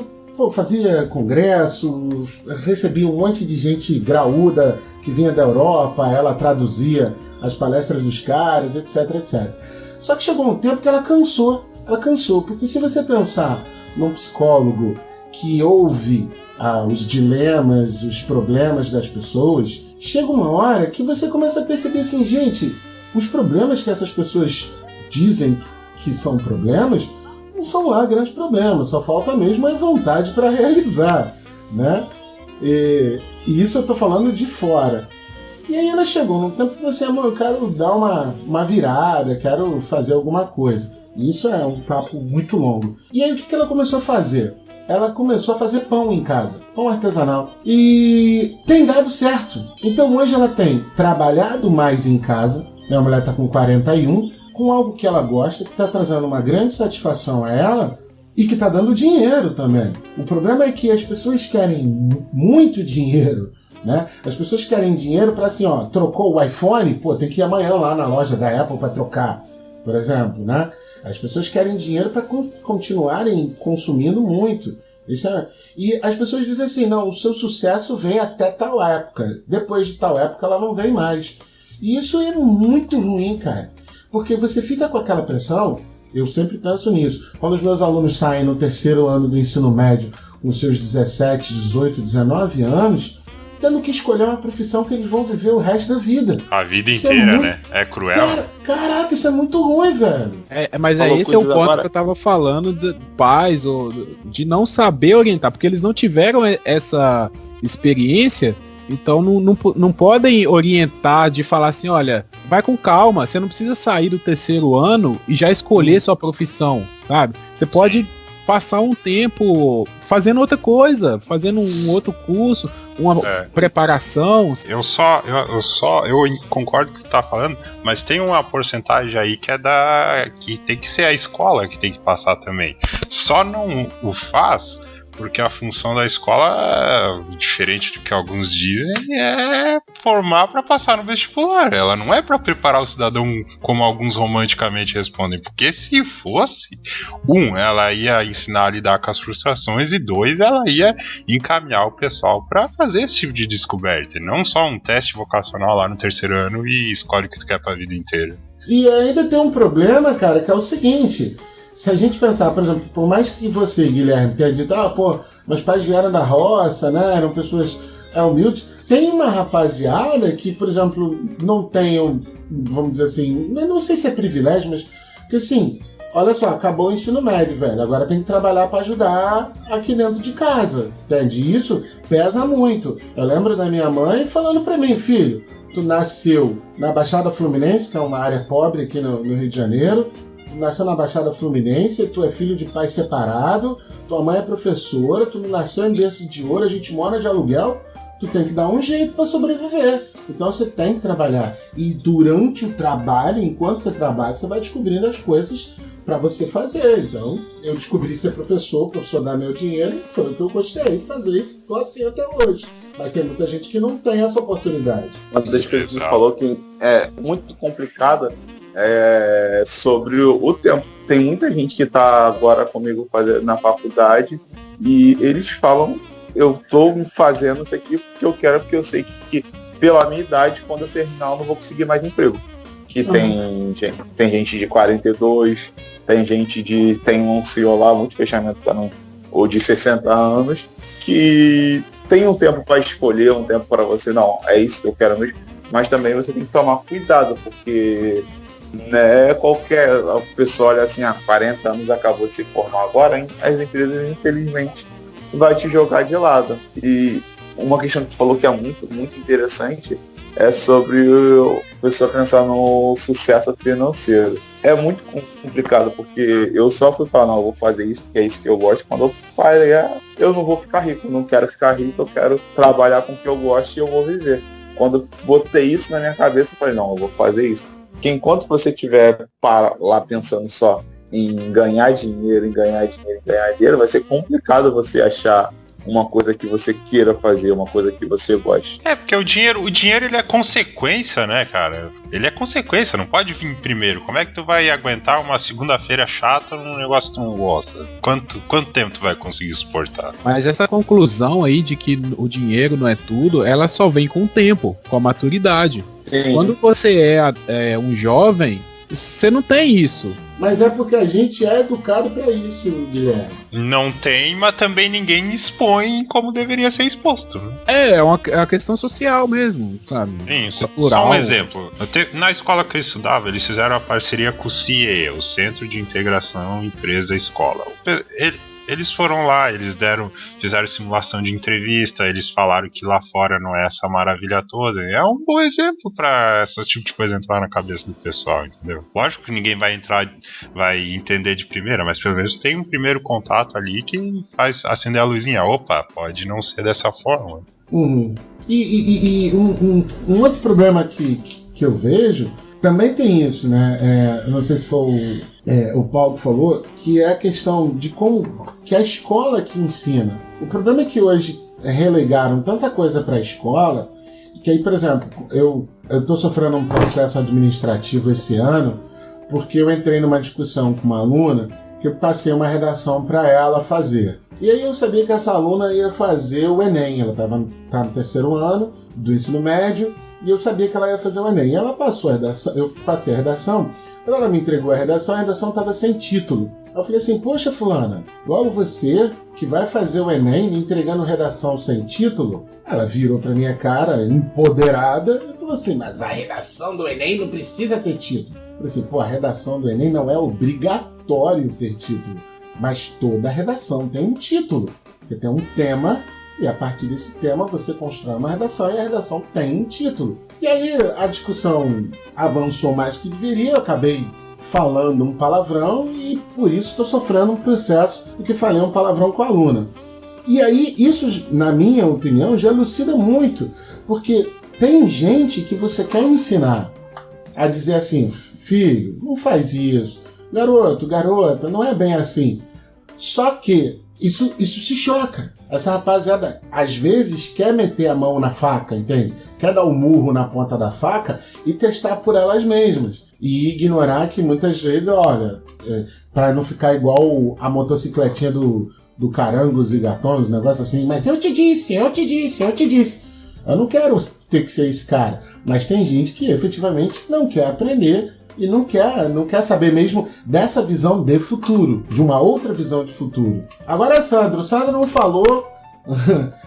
fazia congresso, recebia um monte de gente graúda que vinha da Europa, ela traduzia as palestras dos caras, etc. Só que chegou um tempo que ela cansou, porque se você pensar num psicólogo que ouve os dilemas, os problemas das pessoas, chega uma hora que você começa a perceber assim, gente, os problemas que essas pessoas dizem que são problemas não são lá grandes problemas, só falta mesmo a vontade para realizar, né? E isso eu tô falando de fora. E aí ela chegou num tempo que você, amor, eu quero dar uma virada, quero fazer alguma coisa. E isso é um papo muito longo. E aí o que ela começou a fazer? Ela começou a fazer pão em casa, pão artesanal. E tem dado certo. Então hoje ela tem trabalhado mais em casa, minha mulher está com 41, com algo que ela gosta, que está trazendo uma grande satisfação a ela e que está dando dinheiro também. O problema é que as pessoas querem muito dinheiro, né? As pessoas querem dinheiro para assim, ó, trocou o iPhone, pô, tem que ir amanhã lá na loja da Apple para trocar. por exemplo, né? As pessoas querem dinheiro para continuarem consumindo muito. E as pessoas dizem assim, não, o seu sucesso vem até tal época. Depois de tal época, ela não vem mais. E isso é muito ruim, cara. Porque você fica com aquela pressão, eu sempre penso nisso. Quando os meus alunos saem no terceiro ano do ensino médio, com seus 17, 18, 19 anos, tendo que escolher uma profissão que eles vão viver o resto da vida. A vida inteira, né? É cruel. Caraca, isso é muito ruim, velho. Mas esse é o ponto que eu tava falando de pais, ou de não saber orientar, porque eles não tiveram essa experiência, então não podem orientar de falar assim, olha, vai com calma, você não precisa sair do terceiro ano e já escolher sua profissão, sabe? Você pode passar um tempo fazendo outra coisa, fazendo um outro curso, uma preparação. Eu concordo com o que tu tá falando, mas tem uma porcentagem aí que tem que ser a escola que tem que passar também. Só não o faz porque a função da escola, diferente do que alguns dizem, é formar para passar no vestibular. Ela não é para preparar o cidadão como alguns romanticamente respondem. Porque se fosse, ela ia ensinar a lidar com as frustrações, e 2, ela ia encaminhar o pessoal para fazer esse tipo de descoberta. Não só um teste vocacional lá no terceiro ano e escolhe o que tu quer para a vida inteira. E ainda tem um problema, cara, que é o seguinte... Se a gente pensar, por exemplo, por mais que você, Guilherme, tenha dito, meus pais vieram da roça, né, eram pessoas humildes, tem uma rapaziada que, por exemplo, não tem, vamos dizer assim, não sei se é privilégio, mas que assim, olha só, acabou o ensino médio, velho, agora tem que trabalhar para ajudar aqui dentro de casa, entende? Isso pesa muito. Eu lembro da minha mãe falando para mim, filho, tu nasceu na Baixada Fluminense, que é uma área pobre aqui no Rio de Janeiro, nasceu na Baixada Fluminense, tu é filho de pai separado, tua mãe é professora, tu não nasceu em berço de ouro, a gente mora de aluguel, tu tem que dar um jeito para sobreviver. Então você tem que trabalhar. E durante o trabalho, enquanto você trabalha, você vai descobrindo as coisas para você fazer. Então, eu descobri ser professor, o professor dá meu dinheiro, foi o que eu gostei de fazer e ficou assim até hoje. Mas tem muita gente que não tem essa oportunidade. Uma das coisas que você falou que é muito complicada sobre o tempo. Tem muita gente que está agora comigo na faculdade e eles falam, eu estou fazendo isso aqui porque eu quero, porque eu sei que pela minha idade, quando eu terminar, eu não vou conseguir mais emprego. Que tem gente de 42, tem um CEO lá, muito fechamento também, ou de 60 anos, que tem um tempo para escolher, um tempo para você, não, é isso que eu quero mesmo, mas também você tem que tomar cuidado, porque qualquer pessoa olha assim, 40 anos acabou de se formar agora, as empresas infelizmente vai te jogar de lado. E uma questão que tu falou que é muito, muito interessante é sobre a pessoa pensar no sucesso financeiro. É muito complicado, porque eu só fui falar, não, eu vou fazer isso porque é isso que eu gosto. Quando eu falei, eu não vou ficar rico, eu não quero ficar rico, eu quero trabalhar com o que eu gosto e eu vou viver. Quando eu botei isso na minha cabeça, eu falei, não, eu vou fazer isso. Porque enquanto você estiver lá pensando só em ganhar dinheiro, vai ser complicado você achar uma coisa que você queira fazer, uma coisa que você goste. Porque o dinheiro ele é consequência, né, cara? Ele é consequência, não pode vir primeiro. Como é que tu vai aguentar uma segunda-feira chata num negócio que tu não gosta? Quanto tempo tu vai conseguir suportar? Mas essa conclusão aí de que o dinheiro não é tudo, ela só vem com o tempo, com a maturidade. Sim. Quando você é um jovem, você não tem isso. Mas é porque a gente é educado para isso, Guilherme. Não tem, mas também ninguém expõe como deveria ser exposto. Né? É uma questão social mesmo, sabe? Sim, só um exemplo. Na escola que eu estudava, eles fizeram uma parceria com o CIE, o Centro de Integração Empresa-Escola. Eles foram lá, fizeram simulação de entrevista, eles falaram que lá fora não é essa maravilha toda. É um bom exemplo para esse tipo de coisa entrar na cabeça do pessoal, entendeu? Lógico que ninguém vai entender de primeira, mas pelo menos tem um primeiro contato ali que faz acender a luzinha. Opa, pode não ser dessa forma. Uhum. E um outro problema que eu vejo, também tem isso, né? Eu não sei se foi o Paulo que falou, que é a questão de como que a escola que ensina. O problema é que hoje relegaram tanta coisa para a escola, que aí, por exemplo, eu estou sofrendo um processo administrativo esse ano, porque eu entrei numa discussão com uma aluna que eu passei uma redação para ela fazer. E aí eu sabia que essa aluna ia fazer o Enem, ela estava no 3º ano do ensino médio, e eu sabia que ela ia fazer o Enem. E ela passou a redação, eu passei a redação, quando ela me entregou a redação estava sem título. Eu falei assim, poxa fulana, logo você que vai fazer o Enem me entregando redação sem título? Ela virou pra minha cara, empoderada, e falou assim, mas a redação do Enem não precisa ter título. Eu falei assim, pô, a redação do Enem não é obrigatório ter título, mas toda a redação tem um título. Você tem um tema, e a partir desse tema você constrói uma redação, e a redação tem um título. E aí a discussão avançou mais do que deveria, eu acabei falando um palavrão e por isso estou sofrendo um processo porque falei um palavrão com a aluna. E aí isso, na minha opinião, já elucida muito, porque tem gente que você quer ensinar a dizer assim, filho, não faz isso, garoto, garota, não é bem assim. Só que isso se choca. Essa rapaziada às vezes quer meter a mão na faca, entende? Quer dar um murro na ponta da faca e testar por elas mesmas. E ignorar que muitas vezes, olha, para não ficar igual a motocicletinha do Carangos e Gatões, um negócio assim, mas eu te disse. Eu não quero ter que ser esse cara. Mas tem gente que efetivamente não quer aprender e não quer saber mesmo dessa visão de futuro, de uma outra visão de futuro. Agora, o Sandro não falou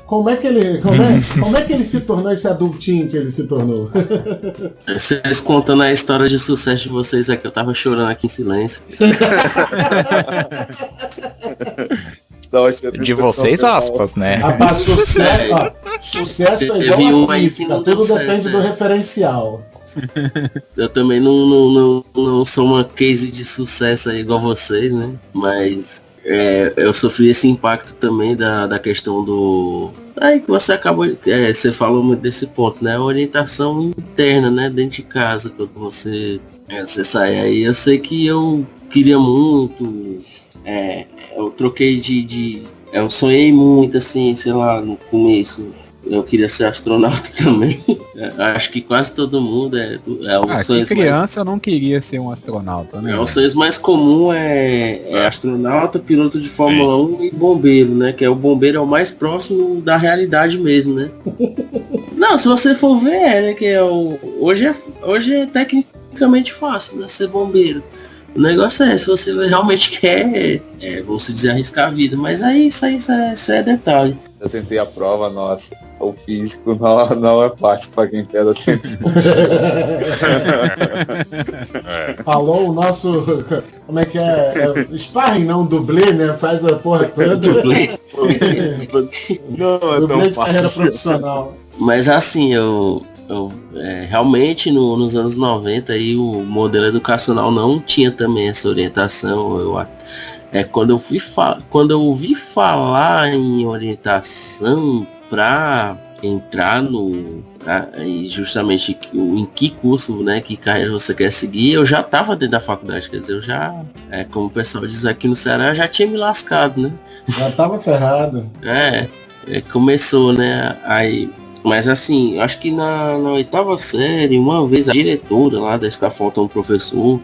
como é que ele se tornou esse adultinho que ele se tornou. Vocês contando a história de sucesso de vocês aqui, eu tava chorando aqui em silêncio. De vocês, aspas, né? Rapaz, sucesso é igual a física, tudo depende do referencial. Eu também não sou uma case de sucesso aí igual vocês, né? Mas eu sofri esse impacto também da questão do... Aí que você acabou... você falou muito desse ponto, né? A orientação interna, né? Dentro de casa, quando você sai aí. Eu sei que eu queria muito... eu troquei eu sonhei muito, assim, sei lá, no começo. Eu queria ser astronauta também. Acho que quase todo mundo o sonho. Criança eu não queria ser um astronauta, né? O sonho mais comum é astronauta, piloto de Fórmula 1 e bombeiro, né? Que o bombeiro é o mais próximo da realidade mesmo, né? Não, se você for ver, né? Que hoje é tecnicamente fácil, né? Ser bombeiro. O negócio se você realmente quer, vamos dizer, arriscar a vida. Mas aí isso é detalhe. Eu tentei a prova, nossa, o físico não é fácil pra quem pega assim. Falou o nosso, como é que sparring não, dublê, né? Faz a porra toda. Dublê. Não é dublê tão de carreira fácil. profissional. Mas assim, eu realmente nos anos 90 aí, o modelo educacional não tinha também essa orientação. Quando eu ouvi falar em orientação para entrar e justamente em que curso, né, que carreira você quer seguir, eu já estava dentro da faculdade, quer dizer, eu já, como o pessoal diz aqui no Ceará, eu já tinha me lascado, né? Já tava ferrado. Começou, né, aí... Mas assim, acho que na 8ª série, uma vez a diretora lá da escola faltou um professor.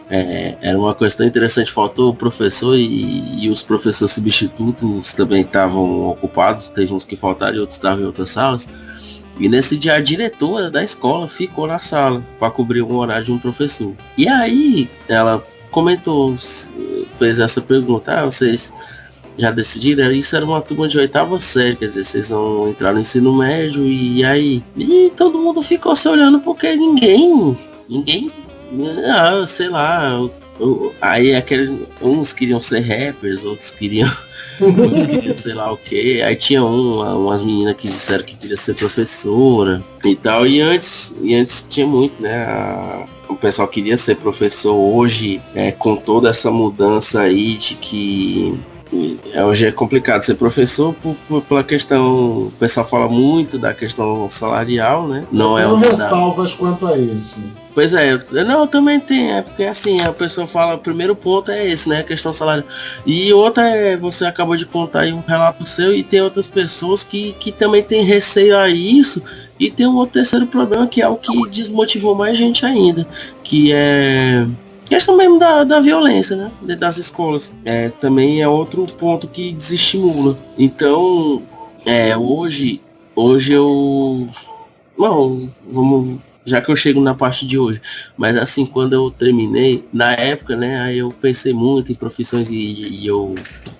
Era uma coisa tão interessante, faltou o professor e os professores substitutos também estavam ocupados, teve uns que faltaram e outros estavam em outras salas. E nesse dia a diretora da escola ficou na sala para cobrir um horário de um professor. E aí ela comentou, fez essa pergunta, vocês já decidiram? Isso era uma turma de 8ª série, quer dizer, vocês vão entrar no ensino médio e aí... E todo mundo ficou se olhando porque ninguém, sei lá, aí uns queriam ser rappers, outros queriam sei lá o que. Aí tinha umas meninas que disseram que queria ser professora e tal, e antes tinha muito, né, o pessoal queria ser professor. Hoje, com toda essa mudança aí de que hoje é complicado ser professor pela questão, o pessoal fala muito da questão salarial, né? Não ressalvas quanto a isso. Pois não, também tem, porque assim, a pessoa fala, o primeiro ponto é esse, né, a questão salarial. E outra você acabou de contar aí um relato seu, e tem outras pessoas que também tem receio a isso, e tem um outro terceiro problema, que é o que desmotivou mais gente ainda, que é Questão mesmo da violência, né? Dentro das escolas. Também é outro ponto que desestimula. Então, hoje eu... Não, vamos... Já que eu chego na parte de hoje. Mas assim, quando eu terminei, na época, né? Aí eu pensei muito em profissões e eu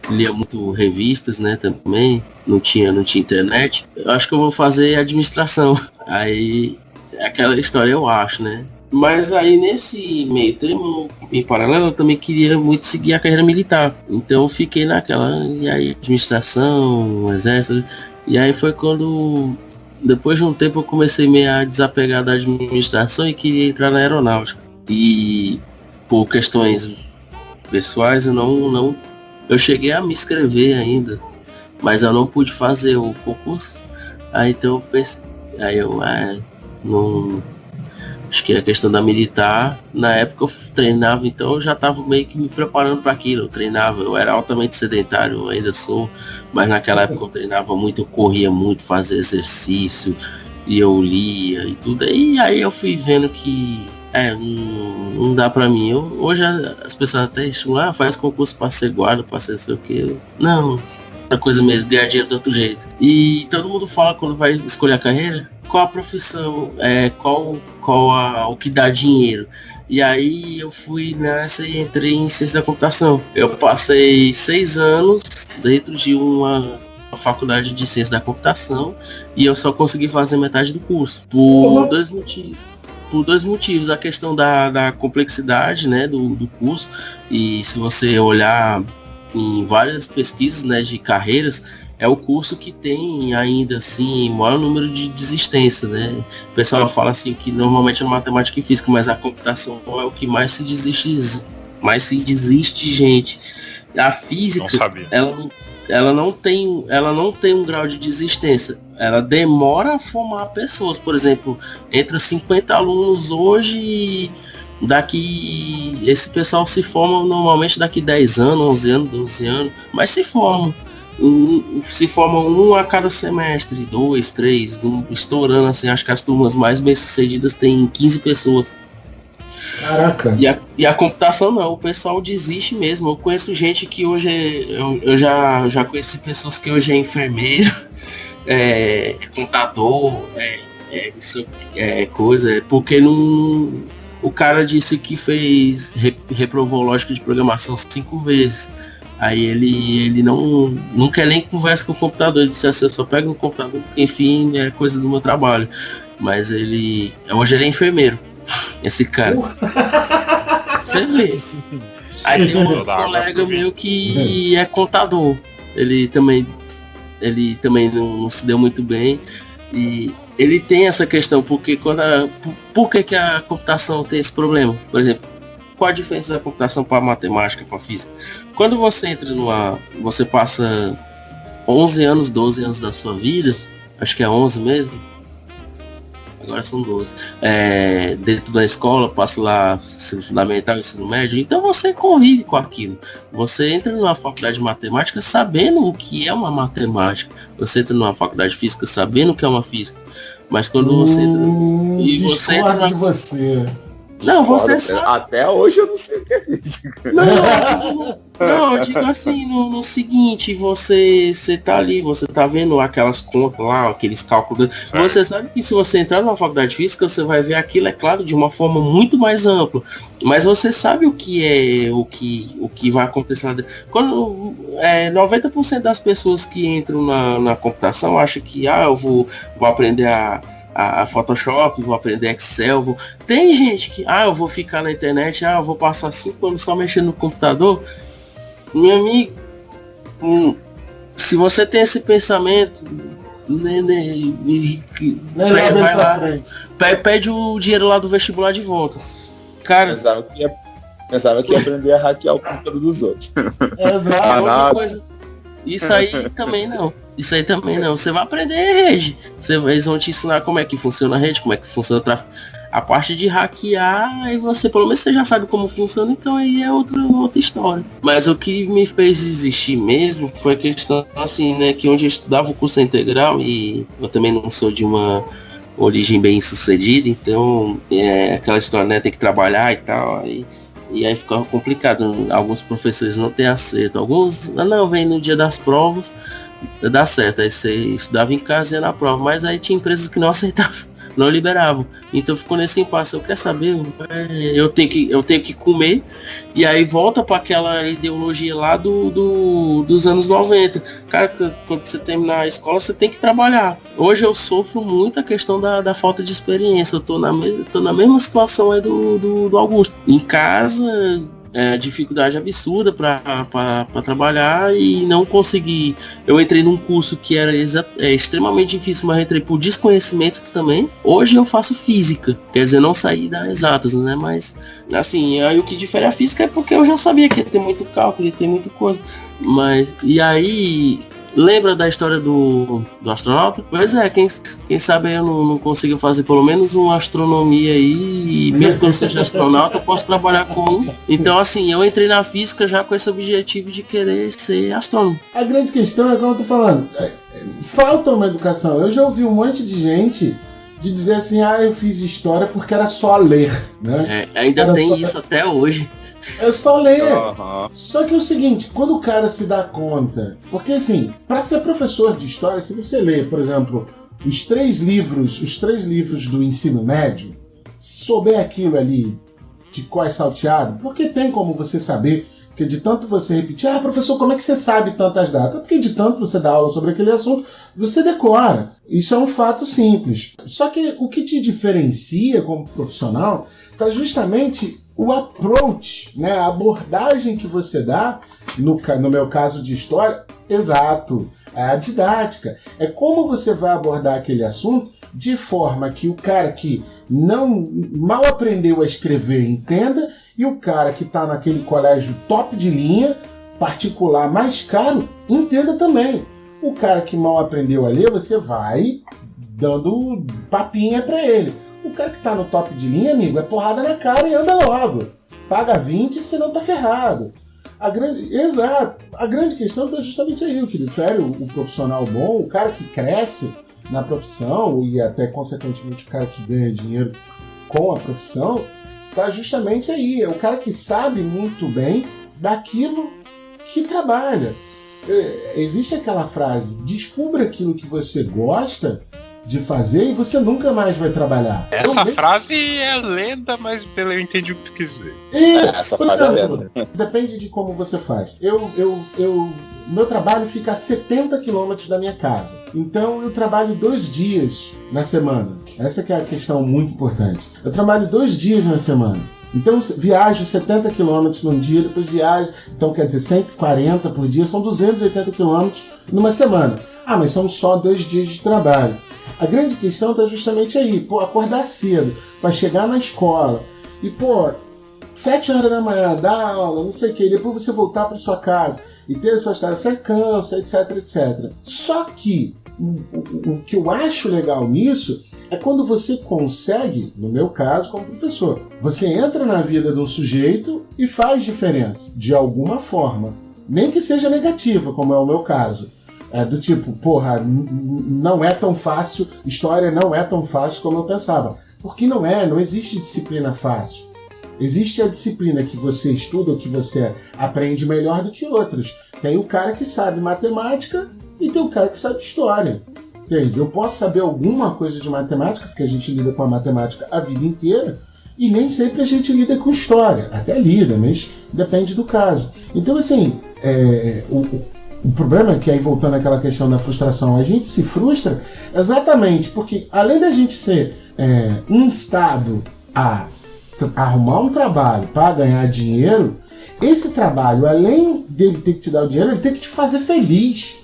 lia muito revistas, né? Também. Não tinha internet. Eu acho que eu vou fazer administração. Aí, aquela história eu acho, né? Mas aí nesse meio termo, em paralelo, eu também queria muito seguir a carreira militar. Então eu fiquei naquela, e aí administração, exército. E aí foi quando, depois de um tempo, eu comecei meio a desapegar da administração e queria entrar na aeronáutica. E por questões pessoais eu cheguei a me inscrever ainda, mas eu não pude fazer o concurso. Aí então eu pensei, não... Acho que a questão da militar, na época eu treinava, então eu já estava meio que me preparando para aquilo. Eu treinava, eu era altamente sedentário, eu ainda sou, mas naquela época eu treinava muito, eu corria muito, fazia exercício, e eu lia e tudo. E aí eu fui vendo que não dá para mim. Hoje as pessoas até chamam, faz concurso para ser guarda, para ser não sei o que. Não, outra coisa mesmo, ganhar dinheiro de outro jeito. E todo mundo fala quando vai escolher a carreira, qual a profissão, o que dá dinheiro. E aí eu fui nessa e entrei em ciência da computação. Eu passei 6 anos dentro de uma faculdade de ciência da computação e eu só consegui fazer metade do curso. Por 2 motivos. Por 2 motivos. A questão da complexidade, né, do curso. E se você olhar em várias pesquisas, né, de carreiras, é o curso que tem ainda assim o maior número de desistência, né? O pessoal fala assim que normalmente é matemática e física, mas a computação é o que mais se desiste gente. A física, ela não tem um grau de desistência. Ela demora a formar pessoas. Por exemplo, entra 50 alunos hoje e esse pessoal se forma normalmente daqui 10 anos, 11 anos, 12 anos, mas se formam. Se formam 1 a cada semestre, 2, 3, estourando assim. Acho que as turmas mais bem sucedidas têm 15 pessoas. Caraca. E a computação não, o pessoal desiste mesmo. Eu conheço gente que hoje eu já conheci pessoas que hoje é enfermeiro, contador, porque não. O cara disse que reprovou lógica de programação 5 vezes. Aí ele não quer nem conversa com o computador. Ele disse assim, eu só pego no computador, porque, enfim, é coisa do meu trabalho. Mas hoje ele é enfermeiro, esse cara. Você vê. Aí tem um outro colega meu que é contador. Ele também não se deu muito bem. E ele tem essa questão, porque por que a computação tem esse problema? Por exemplo, qual a diferença da computação para a matemática, para a física? Quando você entra você passa 11 anos, 12 anos da sua vida, acho que é 11 mesmo, agora são 12, dentro da escola, passa lá ensino fundamental, ensino médio, então você convive com aquilo. Você entra numa faculdade de matemática sabendo o que é uma matemática, você entra numa faculdade de física sabendo o que é uma física, mas quando você entra... E você entra de você. Não, você sabe. Até hoje eu não sei o que é física. Não, eu digo assim, no seguinte, você tá ali, você tá vendo aquelas contas lá, aqueles cálculos. Você sabe que se você entrar numa faculdade de física, você vai ver aquilo, é claro, de uma forma muito mais ampla. Mas você sabe o que vai acontecer lá dentro. Quando 90% das pessoas que entram na computação acham que eu vou aprender a Photoshop, vou aprender Excel, Tem gente que, eu vou ficar na internet, eu vou passar 5 anos só mexendo no computador. Meu amigo, se você tem esse pensamento, vai lá, pede o dinheiro lá do vestibular de volta. Cara, pensava que ia aprender a hackear o computador dos outros. Outra coisa. Isso aí também não. Você vai aprender rede. Eles vão te ensinar como é que funciona a rede, como é que funciona o tráfego. A parte de hackear, aí você, pelo menos você já sabe como funciona, então aí é outra história. Mas o que me fez existir mesmo foi a questão, assim, né, que onde eu estudava o curso integral, e eu também não sou de uma origem bem sucedida, então aquela história, né, tem que trabalhar e tal. E aí ficava complicado. Alguns professores não têm acerto. Alguns, não, vem no dia das provas, dá certo. Aí você estudava em casa e ia na prova. Mas aí tinha empresas que não aceitavam, não liberavam. Então ficou nesse impasse. Eu quero saber, eu tenho que comer. E aí volta para aquela ideologia lá dos anos 90. Cara, quando você terminar a escola, você tem que trabalhar. Hoje eu sofro muito a questão da falta de experiência. Eu tô na mesma situação aí do Augusto. Em casa, dificuldade absurda para trabalhar e não consegui. Eu entrei num curso que era extremamente difícil, mas entrei por desconhecimento também. Hoje eu faço física, quer dizer, não saí das exatas, né? Mas assim, aí o que difere a física é porque eu já sabia que ia ter muito cálculo, ia ter muita coisa. Mas e aí, lembra da história do astronauta? Pois é, quem sabe eu não consigo fazer pelo menos uma astronomia aí, e mesmo que eu não seja astronauta, eu posso trabalhar com um. Então assim, eu entrei na física já com esse objetivo de querer ser astrônomo. A grande questão é, como eu tô falando, falta uma educação. Eu já ouvi um monte de gente de dizer assim, eu fiz história porque era só ler, né? Ainda era tem isso até hoje. É só ler. Uhum. Só que é o seguinte, quando o cara se dá conta... Porque assim, para ser professor de história, se você ler, por exemplo, os três livros do ensino médio, souber aquilo ali de cós salteado, porque tem como você saber, porque de tanto você repetir, professor, como é que você sabe tantas datas? Porque de tanto você dá aula sobre aquele assunto, você decora. Isso é um fato simples. Só que o que te diferencia como profissional está justamente o approach, né? A abordagem que você dá, no meu caso de história, exato, é a didática. É como você vai abordar aquele assunto de forma que o cara que mal aprendeu a escrever entenda e o cara que está naquele colégio top de linha, particular mais caro, entenda também. O cara que mal aprendeu a ler, você vai dando papinha para ele. O cara que tá no top de linha, amigo, é porrada na cara e anda logo. Paga 20, senão tá ferrado. Exato. A grande questão é justamente aí, o que difere o profissional bom, o cara que cresce na profissão e até, consequentemente, o cara que ganha dinheiro com a profissão, tá justamente aí. É o cara que sabe muito bem daquilo que trabalha. Existe aquela frase, descubra aquilo que você gosta de fazer e você nunca mais vai trabalhar. Essa frase é lenda, mas eu entendi o que tu quis dizer. Essa frase é lenda. Depende de como você faz. Meu trabalho fica a 70 quilômetros da minha casa. Então eu trabalho 2 dias na semana. Essa que é a questão muito importante. Eu trabalho 2 dias na semana. Então viajo 70 quilômetros num dia, depois viajo, então quer dizer 140 por dia, são 280 quilômetros numa semana. Mas são só 2 dias de trabalho. A grande questão está justamente aí, acordar cedo, para chegar na escola e, 7 horas da manhã, dar aula, não sei o que, depois você voltar para sua casa e ter as suas tarefas, você cansa, etc, etc. Só que o que eu acho legal nisso é quando você consegue, no meu caso, como professor, você entra na vida de um sujeito e faz diferença, de alguma forma. Nem que seja negativa, como é o meu caso. Do tipo, não é tão fácil, história não é tão fácil como eu pensava. Porque não existe disciplina fácil. Existe a disciplina que você estuda ou que você aprende melhor do que outras. Tem o cara que sabe matemática e tem o cara que sabe história. Entende? Eu posso saber alguma coisa de matemática, porque a gente lida com a matemática a vida inteira, e nem sempre a gente lida com história. Até lida, mas depende do caso. Então, assim, o problema é que, aí voltando àquela questão da frustração, a gente se frustra exatamente porque, além da gente ser instado a arrumar um trabalho para ganhar dinheiro, esse trabalho, além dele ter que te dar o dinheiro, ele tem que te fazer feliz.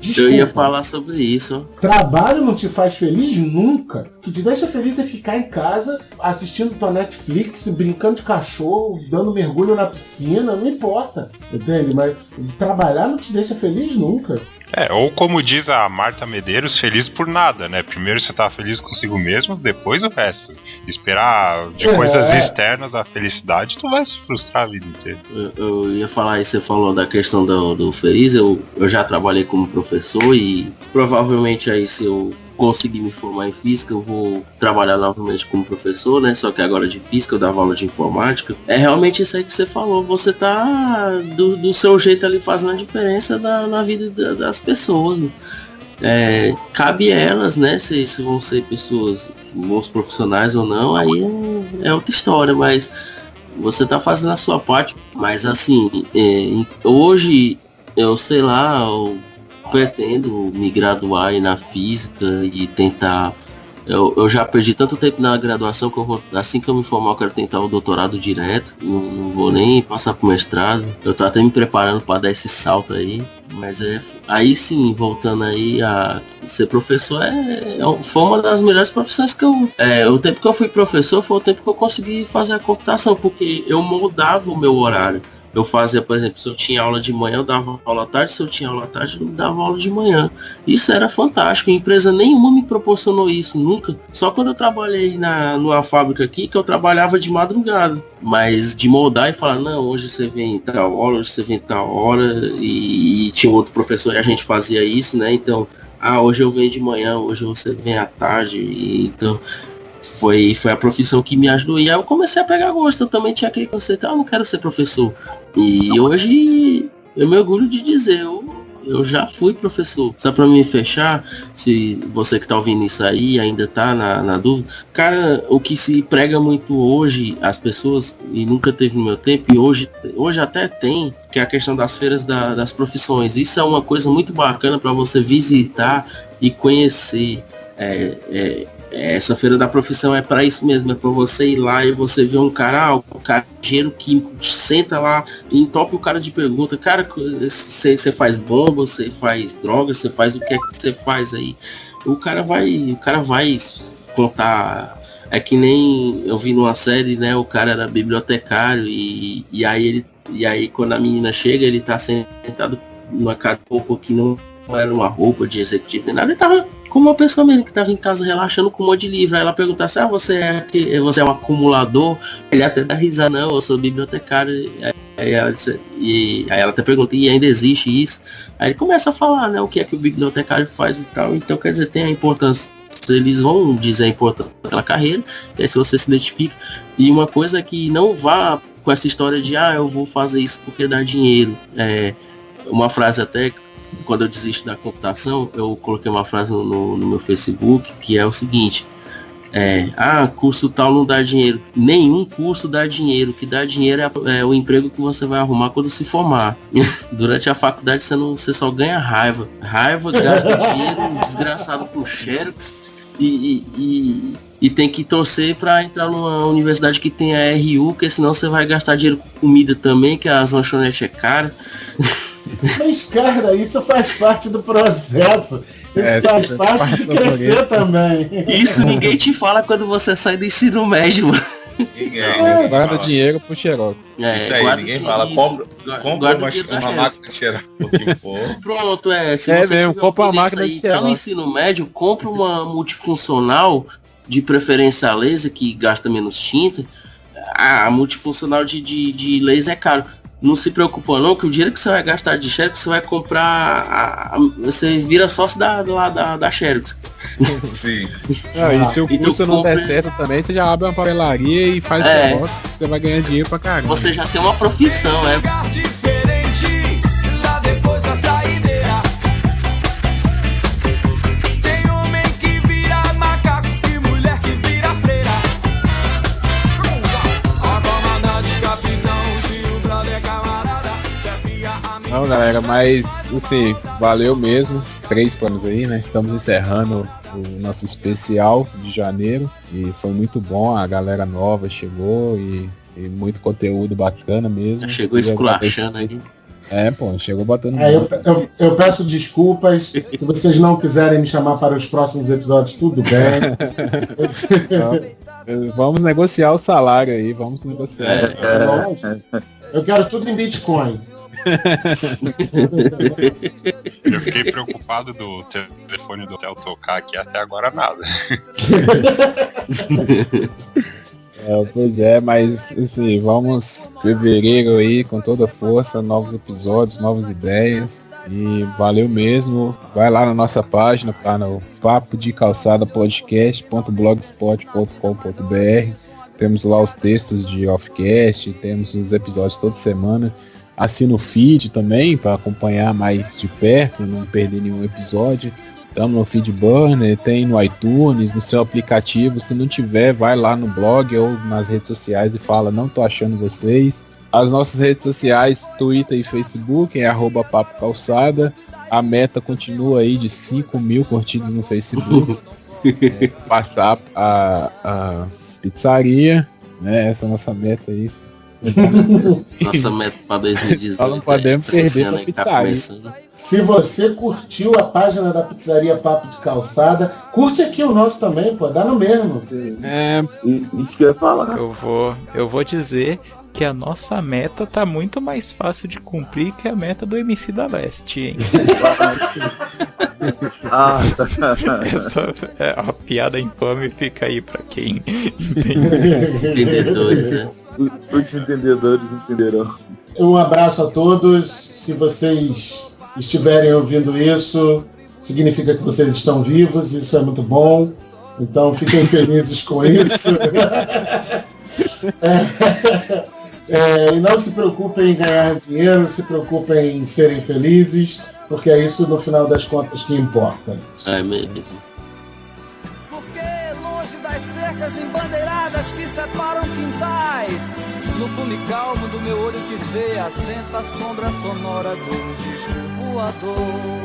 Desculpa. Eu ia falar sobre isso. Trabalho não te faz feliz nunca. O que te deixa feliz é ficar em casa, assistindo tua Netflix, brincando de cachorro, dando mergulho na piscina, não importa. Entende? Mas trabalhar não te deixa feliz nunca. Ou como diz a Marta Medeiros, feliz por nada, né? Primeiro você tá feliz consigo mesmo, depois o resto. Esperar de coisas externas a felicidade, tu vai se frustrar a vida inteira. Eu ia falar isso, você falou da questão do feliz, eu já trabalhei como professor e provavelmente aí se eu consegui me formar em física, eu vou trabalhar novamente como professor, né? Só que agora de física, eu dava aula de informática. É realmente isso aí que você falou. Você tá do seu jeito ali fazendo a diferença na vida das pessoas. Cabe a elas, né? Se vão ser pessoas, bons profissionais ou não, aí é outra história, mas você tá fazendo a sua parte. Mas assim, hoje, eu sei lá, eu pretendo me graduar aí na física e tentar. Eu já perdi tanto tempo na graduação que assim que eu me formar eu quero tentar o doutorado direto. Não vou nem passar pro mestrado. Eu tô até me preparando para dar esse salto aí. Mas aí sim, voltando aí a ser professor, foi uma das melhores profissões que o tempo que eu fui professor foi o tempo que eu consegui fazer a computação, porque eu moldava o meu horário. Eu fazia, por exemplo, se eu tinha aula de manhã, eu dava aula à tarde, se eu tinha aula à tarde, eu dava aula de manhã. Isso era fantástico, empresa nenhuma me proporcionou isso, nunca. Só quando eu trabalhei numa fábrica aqui, que eu trabalhava de madrugada. Mas de moldar e falar, não, hoje você vem tal hora, hoje você vem tal hora, e tinha outro professor e a gente fazia isso, né? Então, hoje eu venho de manhã, hoje você vem à tarde, então... Foi a profissão que me ajudou. E aí eu comecei a pegar gosto. Eu também tinha aquele conceito, eu não quero ser professor. E hoje eu me orgulho de dizer, eu já fui professor. Só pra me fechar, se você que tá ouvindo isso aí ainda tá na dúvida, cara, o que se prega muito hoje, as pessoas, e nunca teve no meu tempo, e hoje até tem, que é a questão das feiras das profissões. Isso é uma coisa muito bacana para você visitar e conhecer. Essa feira da profissão é para isso mesmo, é para você ir lá e você ver um cara, o cajeiro que senta lá e entope o cara de pergunta, cara, você faz bomba, você faz droga, você faz o que é que você faz aí? O cara vai contar. É que nem eu vi numa série, né, o cara era bibliotecário e aí quando a menina chega, ele tá sentado numa roupa que não era uma roupa de executivo nem nada, ele tava como uma pessoa mesmo que estava em casa relaxando com um monte de livro. Aí ela pergunta assim, você é um acumulador? Ele até dá risada, não, eu sou bibliotecário. Aí ela até pergunta, e ainda existe isso? Aí ele começa a falar, né, o que é que o bibliotecário faz e tal. Então, quer dizer, tem a importância. Eles vão dizer a importância daquela carreira, e aí se você se identifica. E uma coisa que não vá com essa história de, eu vou fazer isso porque dá dinheiro. Uma frase até... Quando eu desisto da computação, eu coloquei uma frase no meu Facebook, que é o seguinte, curso tal não dá dinheiro. Nenhum curso dá dinheiro. O que dá dinheiro é o emprego que você vai arrumar quando se formar. Durante a faculdade você só ganha raiva. Gasta dinheiro, desgraçado com xerox e tem que torcer para entrar numa universidade que tenha RU, porque senão você vai gastar dinheiro com comida também, que as lanchonetes é cara. Mas, cara, isso faz parte do processo. Isso faz parte de crescer também. Isso ninguém te fala quando você sai do ensino médio, mano. Guarda dinheiro pro xerox. Isso aí, ninguém fala. Compra uma máquina de xerox. Pronto, se você mesmo, compra uma máquina de xerox. Tá no ensino médio, compra uma multifuncional, de preferência a laser, que gasta menos tinta. A multifuncional de laser é caro. Não se preocupa não, que o dinheiro que você vai gastar de Xerox, você vai comprar, você vira sócio da Xerox. Sim. E se o curso não der certo também, você já abre uma papelaria e faz Xerox, você vai ganhar dinheiro pra caramba. Você já tem uma profissão, diferente lá depois da saideira. Tem homem que vira macaco e mulher que vira freira. A comandante, capitão, tio, brother, camarada, chefia, amigo. Não, galera, mas assim, valeu mesmo. 3 planos aí, né? Estamos encerrando o nosso especial de janeiro e foi muito bom, a galera nova chegou e muito conteúdo bacana mesmo. Chegou esculachando aí. Chegou batendo. Eu peço desculpas. Se vocês não quiserem me chamar para os próximos episódios, tudo bem. Vamos negociar o salário aí, vamos negociar. Eu quero tudo em Bitcoin. Eu fiquei preocupado do telefone do hotel tocar aqui, até agora nada. Pois é, mas assim, vamos fevereiro aí com toda força, novos episódios, novas ideias. E valeu mesmo. Vai lá na nossa página, tá no papo de calçada podcast.blogspot.com.br. Temos lá os textos de offcast, temos os episódios toda semana. Assina o feed também para acompanhar mais de perto, não perder nenhum episódio. Estamos no Feedburner, tem no iTunes, no seu aplicativo. Se não tiver, vai lá no blog ou nas redes sociais e fala, não tô achando vocês. As nossas redes sociais, Twitter e Facebook, é @Papo Calçada. A meta continua aí de 5.000 curtidas no Facebook. Passar a pizzaria, né? Essa é a nossa meta aí. Nossa meta para 2018. Só não podemos perder a pizzaria. Se você curtiu a página da Pizzaria Papo de Calçada, curte aqui o nosso também, pô, dá no mesmo. Isso que eu ia falar. Eu vou dizer que a nossa meta tá muito mais fácil de cumprir que a meta do MC da Leste, hein? Tá. A piada infame fica aí pra quem entende. Entendedores, né? Os entendedores entenderão. Um abraço a todos. Se vocês estiverem ouvindo isso, significa que vocês estão vivos, isso é muito bom. Então fiquem felizes com isso. E não se preocupem em ganhar dinheiro, se preocupem em serem felizes, porque é isso no final das contas que importa. É mesmo. Porque longe das cercas embandeiradas que separam quintais, no fume calmo do meu olho que vê, assenta a sombra sonora do disco voador.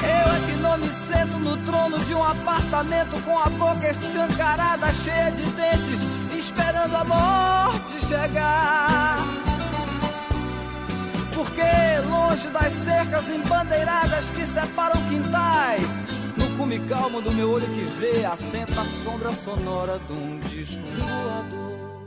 Eu é que não me sento no trono de um apartamento com a boca escancarada, cheia de dentes, esperando a morte chegar. Porque longe das cercas embandeiradas que separam quintais, no cume calmo do meu olho que vê, assenta a sombra sonora de um disco voador.